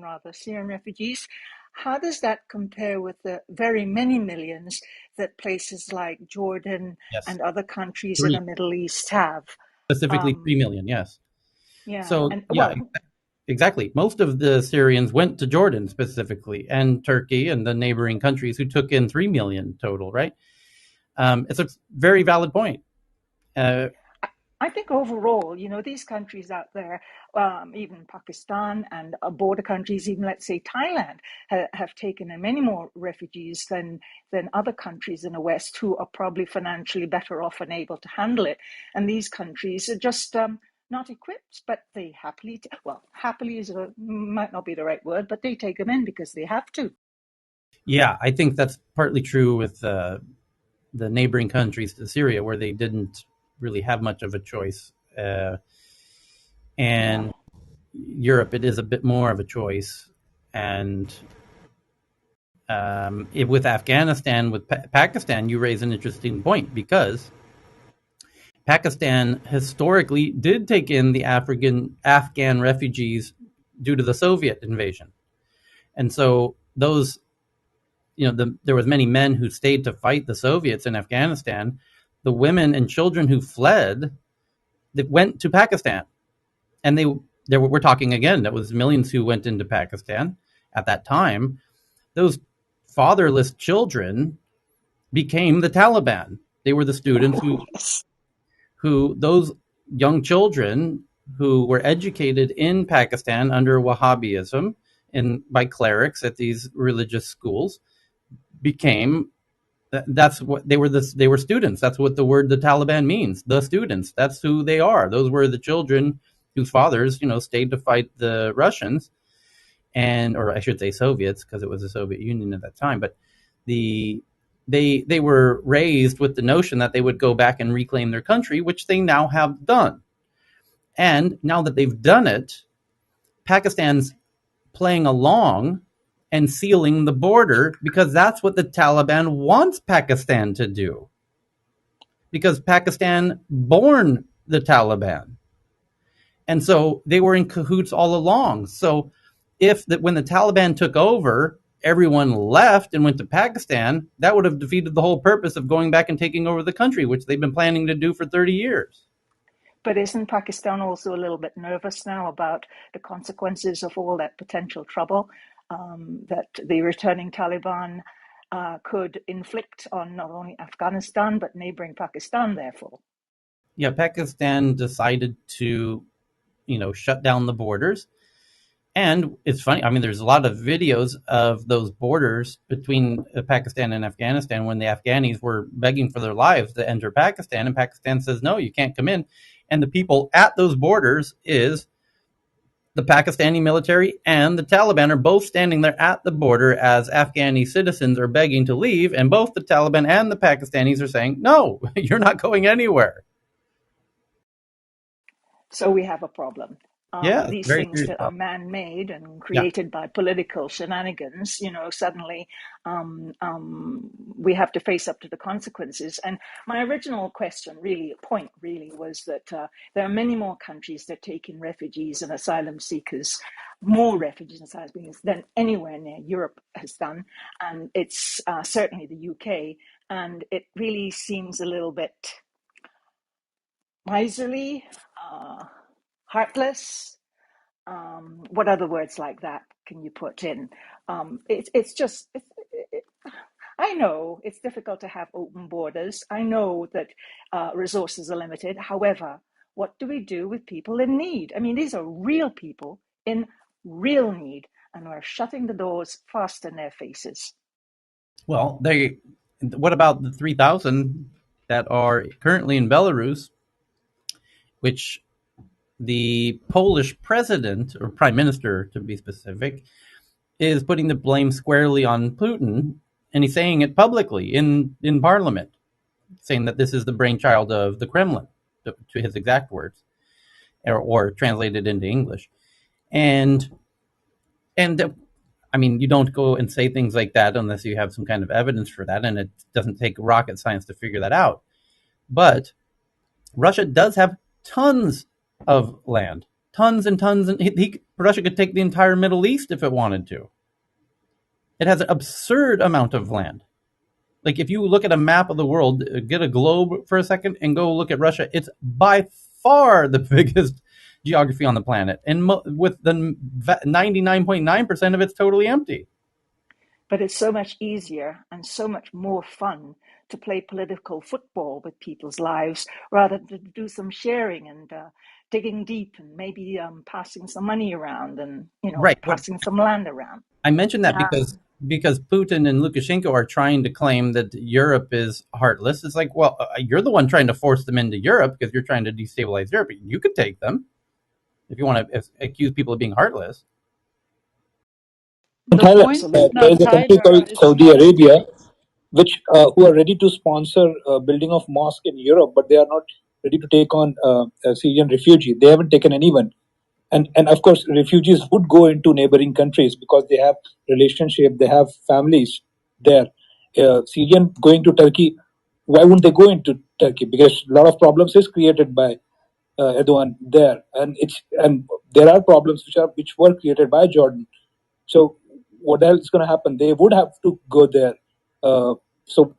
rather Syrian refugees. How does that compare with the very many millions that places like Jordan and other countries in the Middle East have? Specifically 3 million, yes. Yeah. So, and, yeah, exactly. Most of the Syrians went to Jordan specifically, and Turkey and the neighboring countries, who took in 3 million total, right? It's a very valid point. I think overall, these countries out there, even Pakistan and border countries, even let's say Thailand, have taken in many more refugees than other countries in the West, who are probably financially better off and able to handle it. And these countries are just not equipped, but they happily might not be the right word, but they take them in because they have to. Yeah, I think that's partly true with the neighboring countries to Syria, where they didn't really have much of a choice. And Europe, it is a bit more of a choice. And with Afghanistan, with Pakistan, you raise an interesting point, because Pakistan historically did take in the Afghan refugees due to the Soviet invasion. And so those, there was many men who stayed to fight the Soviets in Afghanistan. The women and children who fled, that went to Pakistan. And we're talking again, that was millions who went into Pakistan at that time. Those fatherless children became the Taliban. They were the students who those young children who were educated in Pakistan under Wahhabism and by clerics at these religious schools became, that's what they were. They were students. That's what the word the Taliban means. The students. That's who they are. Those were the children whose fathers, stayed to fight the Russians, or I should say Soviets, because it was the Soviet Union at that time. But they were raised with the notion that they would go back and reclaim their country, which they now have done. And now that they've done it, Pakistan's playing along and sealing the border, because that's what the Taliban wants Pakistan to do. Because Pakistan born the Taliban. And so they were in cahoots all along. So when the Taliban took over, everyone left and went to Pakistan, that would have defeated the whole purpose of going back and taking over the country, which they've been planning to do for 30 years. But isn't Pakistan also a little bit nervous now about the consequences of all that potential trouble that the returning Taliban could inflict on not only Afghanistan but neighboring Pakistan, therefore. Yeah, Pakistan decided to, shut down the borders. And it's funny. I mean, there's a lot of videos of those borders between Pakistan and Afghanistan when the Afghanis were begging for their lives to enter Pakistan, and Pakistan says, no, you can't come in. And the people at those borders is the Pakistani military and the Taliban are both standing there at the border as Afghani citizens are begging to leave, and both the Taliban and the Pakistanis are saying, no, you're not going anywhere. So we have a problem. Yeah, These very things serious that are problem. man-made and Yeah. created by political shenanigans, suddenly we have to face up to the consequences. And my original point really, was that there are many more countries that take in refugees and asylum seekers, more refugees and asylum seekers than anywhere near Europe has done. And it's certainly the UK. And it really seems a little bit miserly, heartless. What other words like that can you put in? It's just, I know it's difficult to have open borders. I know that resources are limited. However, what do we do with people in need? I mean, these are real people in real need, and we're shutting the doors fast in their faces. Well, what about the 3,000 that are currently in Belarus, which the Polish president, or prime minister to be specific, is putting the blame squarely on Putin, and he's saying it publicly in parliament, saying that this is the brainchild of the Kremlin, to his exact words, or translated into English. And I mean, you don't go and say things like that unless you have some kind of evidence for that, and it doesn't take rocket science to figure that out. But Russia does have tons of land, tons and tons, and Russia could take the entire Middle East if it wanted to. It has an absurd amount of land. Like, if you look at a map of the world, get a globe for a second and go look at Russia, it's by far the biggest geography on the planet, and with the 99.9% of it's totally empty. But it's so much easier and so much more fun to play political football with people's lives rather than to do some sharing and digging deep and maybe passing some money around and Right. passing some land around. I mentioned that because Putin and Lukashenko are trying to claim that Europe is heartless. It's like, well, you're the one trying to force them into Europe because you're trying to destabilize Europe. You could take them if you want to accuse people of being heartless. The Tyler, point, Absolutely. no, there is a country Tyler, called it's Saudi not. Arabia, which who are ready to sponsor building of mosque in Europe, but they are not ready to take on a Syrian refugee. They haven't taken anyone, and of course, refugees would go into neighboring countries because they have relationship, they have families there. Syrian going to Turkey, why wouldn't they go into Turkey? Because a lot of problems is created by Erdogan there, and there are problems which were created by Jordan. So what the hell is going to happen? They would have to go there. So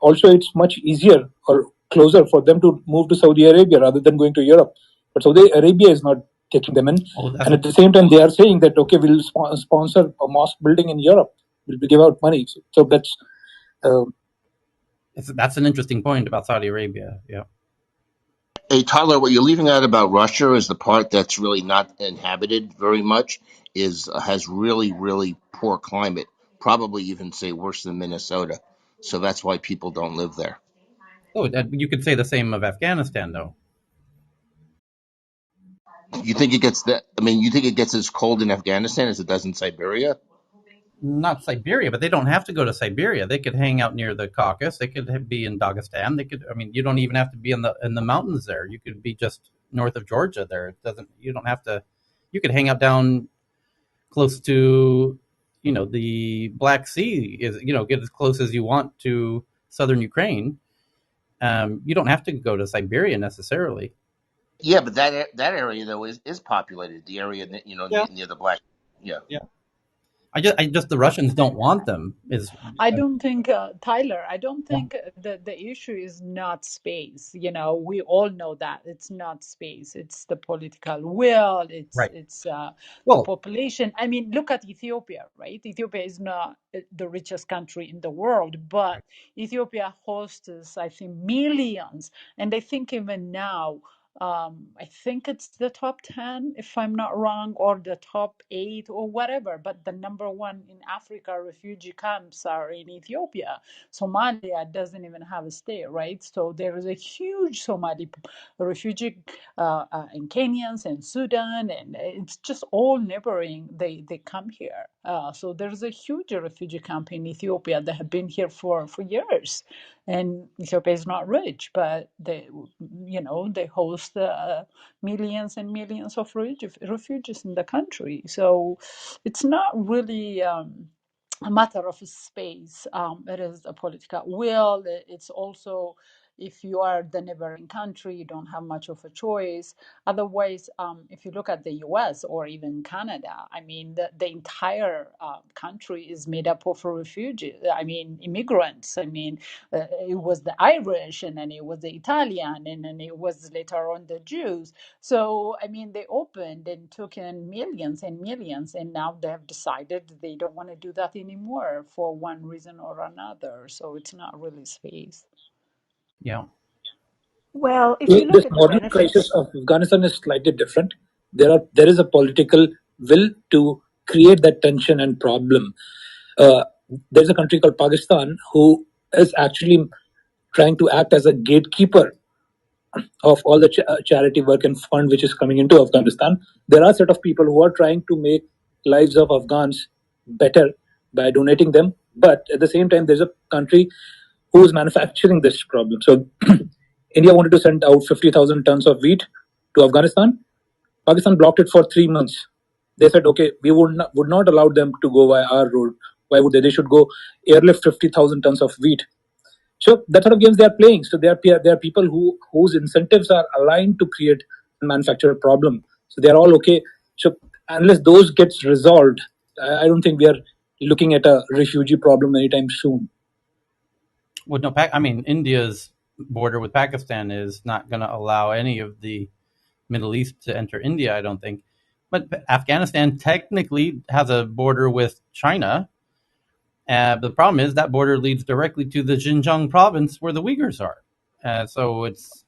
also it's much easier or closer for them to move to Saudi Arabia rather than going to Europe. But Saudi Arabia is not taking them in. And at the same time, they are saying that, okay, we'll sponsor a mosque building in Europe. We'll give out money. So that's... That's an interesting point about Saudi Arabia. Yeah. Hey, Tyler, what you're leaving out about Russia is the part that's really not inhabited very much, is has really, really poor climate, probably even say worse than Minnesota. So that's why people don't live there. Oh, you could say the same of Afghanistan, though. You think it gets that? I mean, you think it gets as cold in Afghanistan as it does in Siberia? Not Siberia, but they don't have to go to Siberia. They could hang out near the Caucasus. They could be in Dagestan. They could. I mean, you don't even have to be in the mountains there. You could be just north of Georgia. There, it doesn't. You don't have to. You could hang out down close to, the Black Sea. Is get as close as you want to southern Ukraine. You don't have to go to Siberia necessarily. Yeah, but that area though is populated. The area that Yeah. near the Black. Yeah. Yeah. I just the Russians don't want them. Is I don't think, Tyler, I don't think the issue is not space. You know, we all know that it's not space. It's the political will. right. It's the Well, population. I mean, look at Ethiopia, right? Ethiopia is not the richest country in the world, but Ethiopia hosts, I think, millions. And I think even now, I think it's the top 10, if I'm not wrong, or the top 8 or whatever. But the number one in Africa refugee camps are in Ethiopia. Somalia doesn't even have a state, right? So there is a huge Somali refugee in Kenyans and Sudan, and it's just all neighboring. They come here. So there's a huge refugee camp in Ethiopia that have been here for years. And Ethiopia is not rich, but they host millions and millions of refugees in the country. So it's not really a matter of space. It is a political will. It's also, if you are the neighboring country, you don't have much of a choice. Otherwise, if you look at the US or even Canada, I mean, the entire country is made up of refugees, I mean, immigrants. I mean, it was the Irish, and then it was the Italian, and then it was later on the Jews. So, I mean, they opened and took in millions and millions, and now they have decided they don't want to do that anymore for one reason or another. So it's not really space. yeah. Well, if you This look at the modern crisis benefits, of Afghanistan is slightly different. There is a political will to create that tension and problem. Uh, there's a country called Pakistan who is actually trying to act as a gatekeeper of all the charity work and fund which is coming into Afghanistan. There are a set of people who are trying to make lives of Afghans better by donating them, but at the same time, there's a country who is manufacturing this problem. So India wanted to send out 50,000 tons of wheat to Afghanistan. Pakistan blocked it for 3 months. They said, okay, we would not allow them to go by our road. Why would they? They should go airlift 50,000 tons of wheat. So that sort of games they are playing. So there are people whose incentives are aligned to create and manufacture a problem. So they are all okay. So unless those gets resolved, I don't think we are looking at a refugee problem anytime soon. Well, no, I mean, India's border with Pakistan is not going to allow any of the Middle East to enter India, I don't think. But Afghanistan technically has a border with China. The problem is that border leads directly to the Xinjiang province where the Uyghurs are. So it's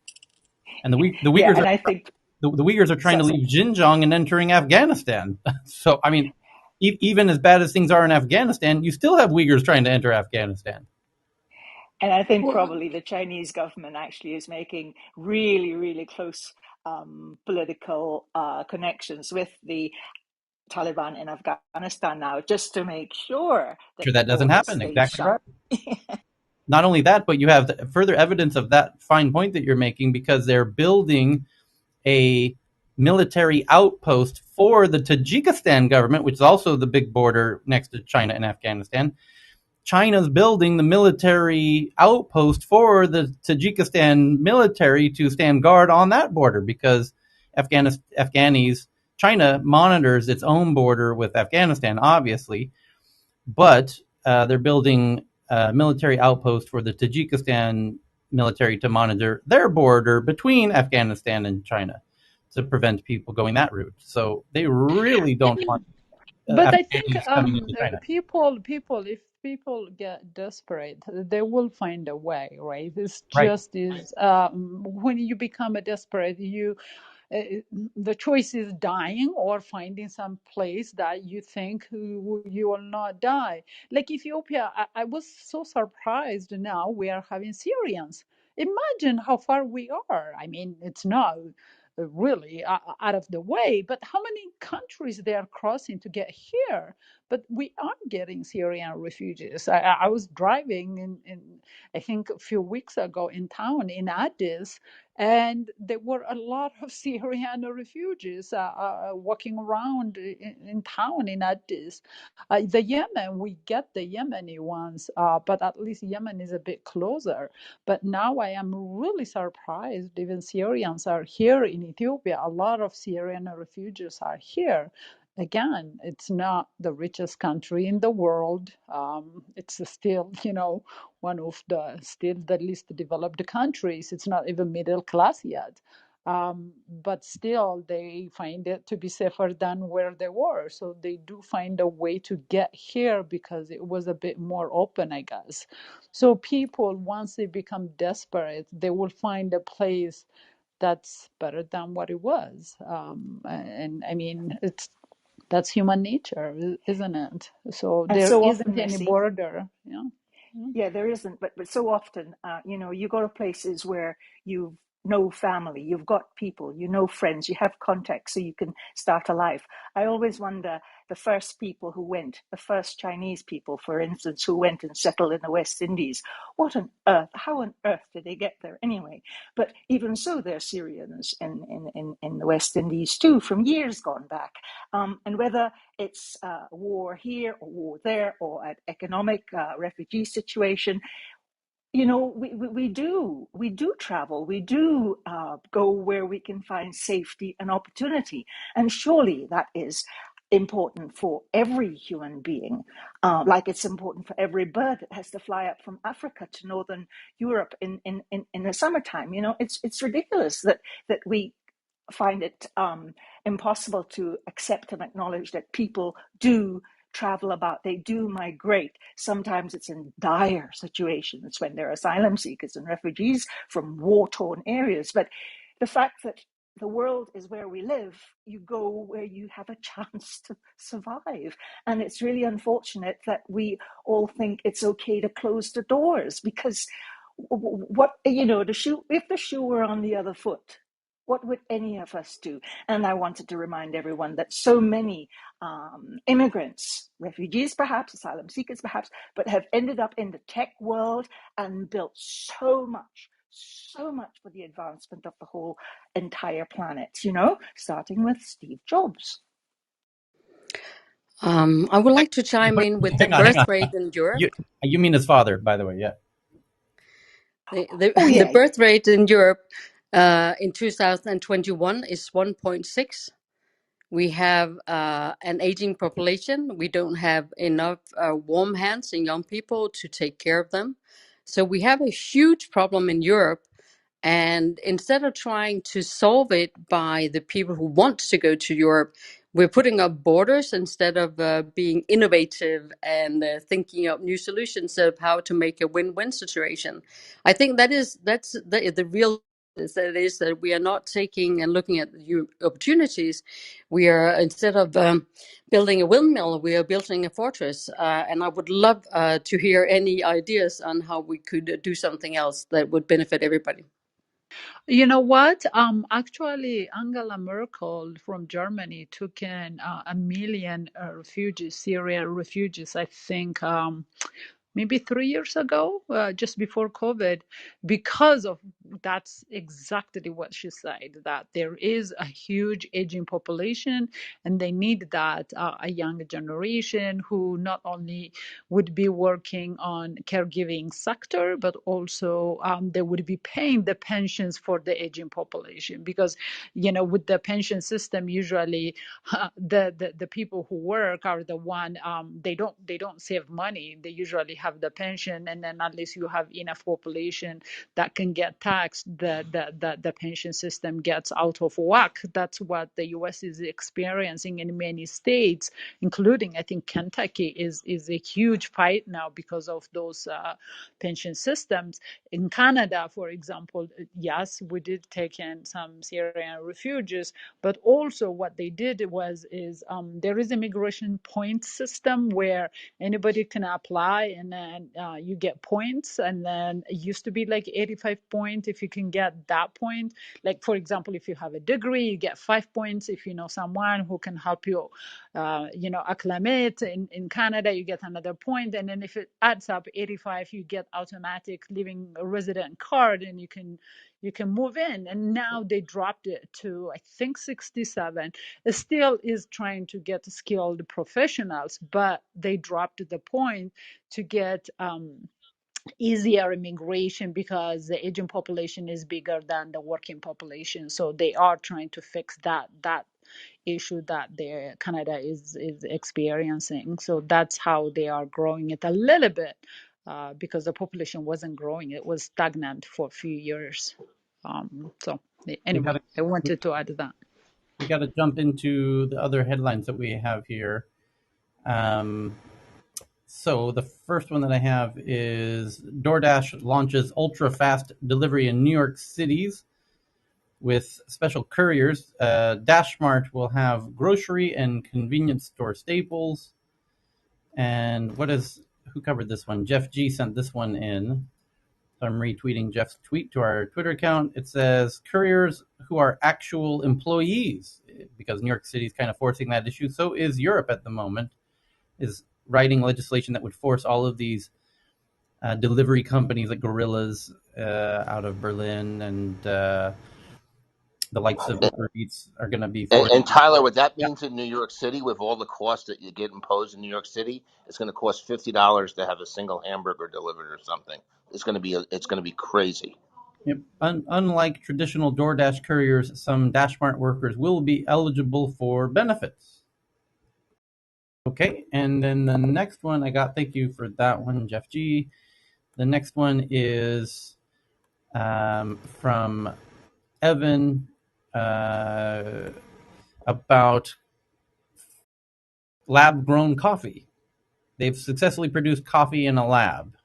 and the yeah, Uyghurs and are I think the Uyghurs are trying so. to leave Xinjiang and entering Afghanistan. So I mean, even as bad as things are in Afghanistan, you still have Uyghurs trying to enter Afghanistan. And I think Well, probably the Chinese government actually is making really, really close political connections with the Taliban in Afghanistan now, just to make sure that Sure, the that doesn't border happen. stays Exactly shut. right. Not only that, but you have further evidence of that fine point that you're making because they're building a military outpost for the Tajikistan government, which is also the big border next to China and Afghanistan. China's building the military outpost for the Tajikistan military to stand guard on that border because China monitors its own border with Afghanistan, obviously, but they're building a military outpost for the Tajikistan military to monitor their border between Afghanistan and China to prevent people going that route. So they really don't want but I think Afghanis coming into China. if people get desperate, they will find a way, right? It's Right. just is when you become a desperate, uh, the choice is dying or finding some place that you think you will not die. Like Ethiopia, I was so surprised. Now we are having Syrians. Imagine how far we are. I mean, it's not really out of the way, but how many countries they are crossing to get here? But we are getting Syrian refugees. I was driving in I think a few weeks ago in town in Addis, and there were a lot of Syrian refugees walking around in town in Addis. The Yemen, we get the Yemeni ones, but at least Yemen is a bit closer. But now I am really surprised even Syrians are here in Ethiopia. A lot of Syrian refugees are here. again, it's not the richest country in the world. It's still, one of the still the least developed countries. It's not even middle class yet. But still, they find it to be safer than where they were. So they do find a way to get here because it was a bit more open, I guess. So people, once they become desperate, they will find a place that's better than what it was. And I mean, that's human nature, isn't it? So And there so often, isn't any Nessie, border. Yeah. yeah, there isn't, but so often, you go to places where you know family, you've got people, you know friends, you have contacts, so you can start a life. I always wonder the first people who went, the first Chinese people, for instance, who went and settled in the West Indies. What on earth? How on earth did they get there anyway? But even so, there are Syrians in the West Indies too, from years gone back. And whether it's war here or war there or an economic refugee situation, we do travel, we do go where we can find safety and opportunity, and surely that is important for every human being, like it's important for every bird that has to fly up from Africa to northern Europe in the summertime. It's ridiculous that we find it impossible to accept and acknowledge that people do travel about, they do migrate. Sometimes it's in dire situations when they're asylum seekers and refugees from war-torn areas. But the fact that the world is where we live, you go where you have a chance to survive. And it's really unfortunate that we all think it's okay to close the doors, because the shoe, if the shoe were on the other foot, what would any of us do? And I wanted to remind everyone that so many immigrants, refugees perhaps, asylum seekers perhaps, but have ended up in the tech world and built so much for the advancement of the whole entire planet, starting with Steve Jobs. I would like to chime in with the Hang birth on. rate in Europe. You mean his father, by the way? Yeah. The Oh, the yeah. birth rate in Europe in 2021 is 1.6. We have an aging population. We don't have enough warm hands and young people to take care of them. So we have a huge problem in Europe. And instead of trying to solve it by the people who want to go to Europe, we're putting up borders instead of being innovative and thinking up new solutions of how to make a win-win situation. I think that's the real is that we are not taking and looking at the opportunities. We are, instead of building a windmill, we are building a fortress. And I would love to hear any ideas on how we could do something else that would benefit everybody. You know what? Actually, Angela Merkel from Germany took in 1 million refugees, Syrian refugees, I think, maybe 3 years ago, just before COVID, because of that's exactly what she said, that there is a huge aging population and they need that a young generation who not only would be working on caregiving sector, but also they would be paying the pensions for the aging population, because with the pension system, usually the people who work are the one, they don't save money. They usually have the pension, and then unless you have enough population that can get taxed, the pension system gets out of whack. That's what the US is experiencing in many states, including, I think, Kentucky is a huge fight now because of those pension systems. In Canada, for example, yes, we did take in some Syrian refugees, but also what they did is there is a migration point system where anybody can apply, and then you get points, and then it used to be like 85 points if you can get that point. Like, for example, if you have a degree, you get 5 points. If you know someone who can help you acclimate in Canada, you get another point. And then if it adds up 85, you get automatic living resident card, and you can move in. And now they dropped it to, I think, 67. It still is trying to get skilled professionals, but they dropped the point to get easier immigration because the aging population is bigger than the working population. So they are trying to fix that issue that Canada is experiencing. So that's how they are growing it a little bit, because the population wasn't growing; it was stagnant for a few years. So We anyway, got I wanted to add that. we got to jump into the other headlines that we have here. Um, so the first one that I have is DoorDash launches ultra fast delivery in New York cities with special couriers. DashMart will have grocery and convenience store staples. And who covered this one? Jeff G sent this one in. So I'm retweeting Jeff's tweet to our Twitter account. It says couriers who are actual employees, because New York City is kind of forcing that issue. So is Europe at the moment, is writing legislation that would force all of these delivery companies like Gorillas out of Berlin and the likes of Uber Eats are going to be forced. And Tyler, what that Yeah. means in New York City, with all the costs that you get imposed in New York City, it's going to cost $50 to have a single hamburger delivered or something. It's going to be crazy. Yep. Unlike traditional DoorDash couriers, some DashMart workers will be eligible for benefits. Okay, and then the next one I got, thank you for that one, Jeff G. The next one is from Evan about lab-grown coffee. They've successfully produced coffee in a lab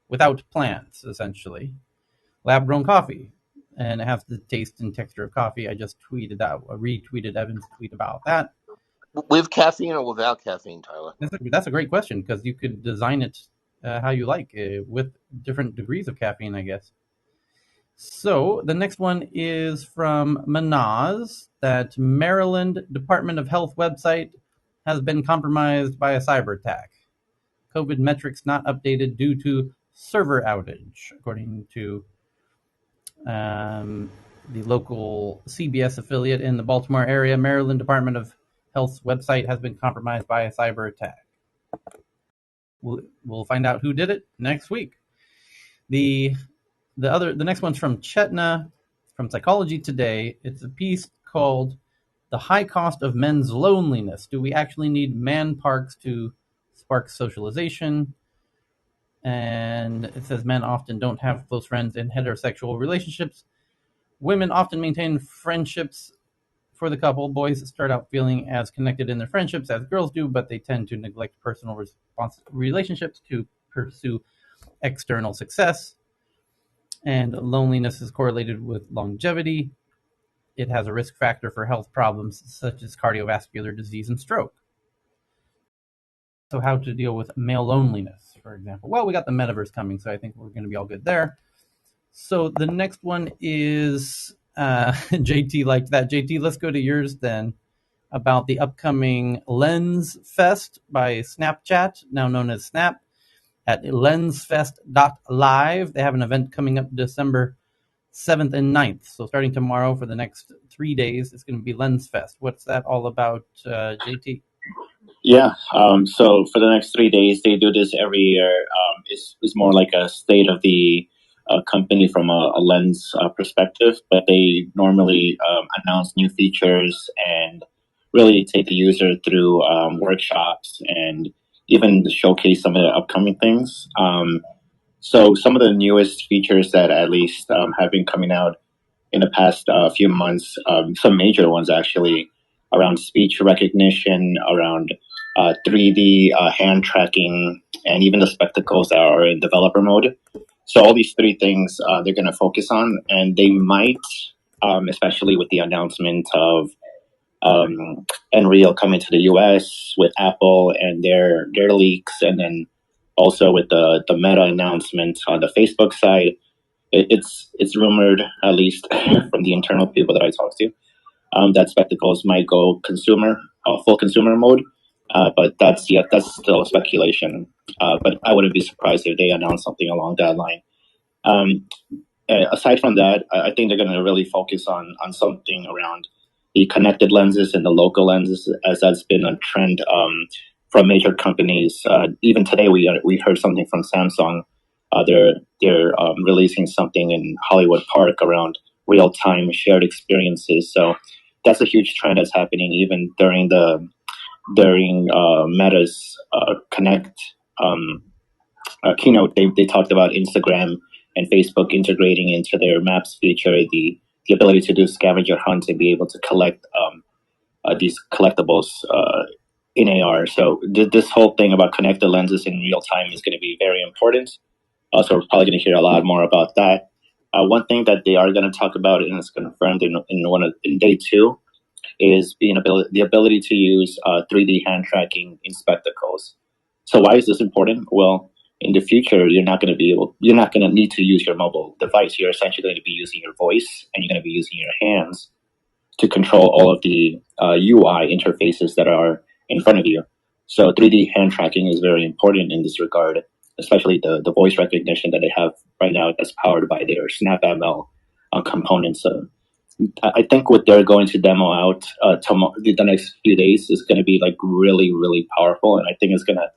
without plants, essentially. Lab-grown coffee. And it has the taste and texture of coffee. I just retweeted Evan's tweet about that. With caffeine or without caffeine, Tyler? That's a great question, because you could design it how you like, with different degrees of caffeine, I guess. So the next one is from Manaz, that Maryland Department of Health website has been compromised by a cyber attack. COVID metrics not updated due to server outage, according to the local CBS affiliate in the Baltimore area. Maryland Department of Health's website has been compromised by a cyber attack. We'll find out who did it next week. The next one's from Chetna, from Psychology Today. It's a piece called "The High Cost of Men's Loneliness. Do we actually need man parks to spark socialization?" And it says men often don't have close friends in heterosexual relationships. Women often maintain friendships for the couple. Boys start out feeling as connected in their friendships as girls do, but they tend to neglect personal relationships to pursue external success. And loneliness is correlated with longevity. It has a risk factor for health problems such as cardiovascular disease and stroke. So how to deal with male loneliness, for example? Well, we got the metaverse coming, so I think we're going to be all good there. So the next one is JT liked that. JT, let's go to yours then, about the upcoming Lensfest by Snapchat, now known as Snap, at lensfest.live. They have an event coming up December 7th and 9th. So starting tomorrow for the next 3 days, it's going to be Lensfest. What's that all about, JT? Yeah. So for the next 3 days, they do this every year. It's more like a state of the company from a lens perspective, but they normally announce new features and really take the user through workshops and even showcase some of the upcoming things. So some of the newest features that at least have been coming out in the past few months, some major ones actually, around speech recognition, around 3D hand tracking, and even the spectacles that are in developer mode. So all these three things they're going to focus on, and they might, especially with the announcement of Unreal coming to the US with Apple and their leaks, and then also with the Meta announcement on the Facebook side. It's rumored, at least from the internal people that I talked to, that spectacles might go full consumer mode. But that's still speculation. But I wouldn't be surprised if they announce something along that line. Aside from that, I think they're going to really focus on something around the connected lenses and the local lenses, as that's been a trend from major companies. Even today, we heard something from Samsung. They're releasing something in Hollywood Park around real time shared experiences. So that's a huge trend that's happening even during Meta's Connect keynote. They talked about Instagram and Facebook integrating into their Maps feature the ability to do scavenger hunts and be able to collect these collectibles in AR. So this whole thing about connected lenses in real time is going to be very important. So we're probably going to hear a lot more about that. One thing that they are going to talk about, and it's confirmed in day 2, is the ability to use 3D hand tracking in spectacles. So why is this important? Well, in the future, you're not going to need to use your mobile device. You're essentially going to be using your voice, and you're going to be using your hands to control all of the UI interfaces that are in front of you. So 3D hand tracking is very important in this regard, especially the voice recognition that they have right now that's powered by their SnapML components. So I think what they're going to demo out the next few days is going to be like really, really powerful. And I think it's going to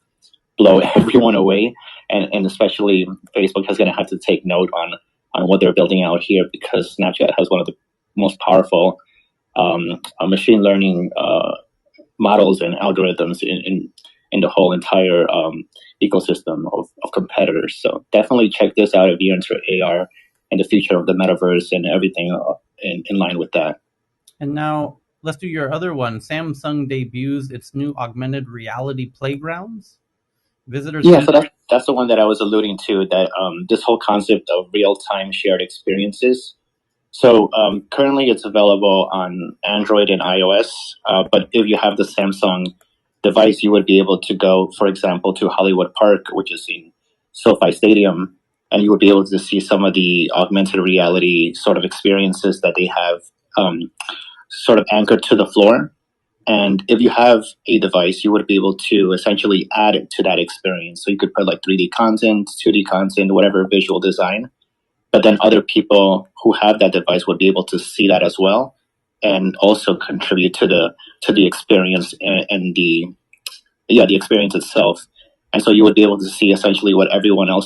blow everyone away. And especially Facebook is going to have to take note on what they're building out here, because Snapchat has one of the most powerful machine learning models and algorithms in the whole entire ecosystem of competitors. So definitely check this out if you're into AR and the future of the metaverse and everything in line with that. And now let's do your other one. Samsung debuts its new augmented reality playgrounds. Visitors. Yeah, so that's the one that I was alluding to, that this whole concept of real-time shared experiences. So currently it's available on Android and iOS, but if you have the Samsung device, you would be able to go, for example, to Hollywood Park, which is in SoFi Stadium, and you would be able to see some of the augmented reality sort of experiences that they have sort of anchored to the floor. And if you have a device, you would be able to essentially add it to that experience. So you could put like 3D content, 2D content, whatever visual design. But then other people who have that device would be able to see that as well, and also contribute to the experience and the experience itself. And so you would be able to see essentially what everyone else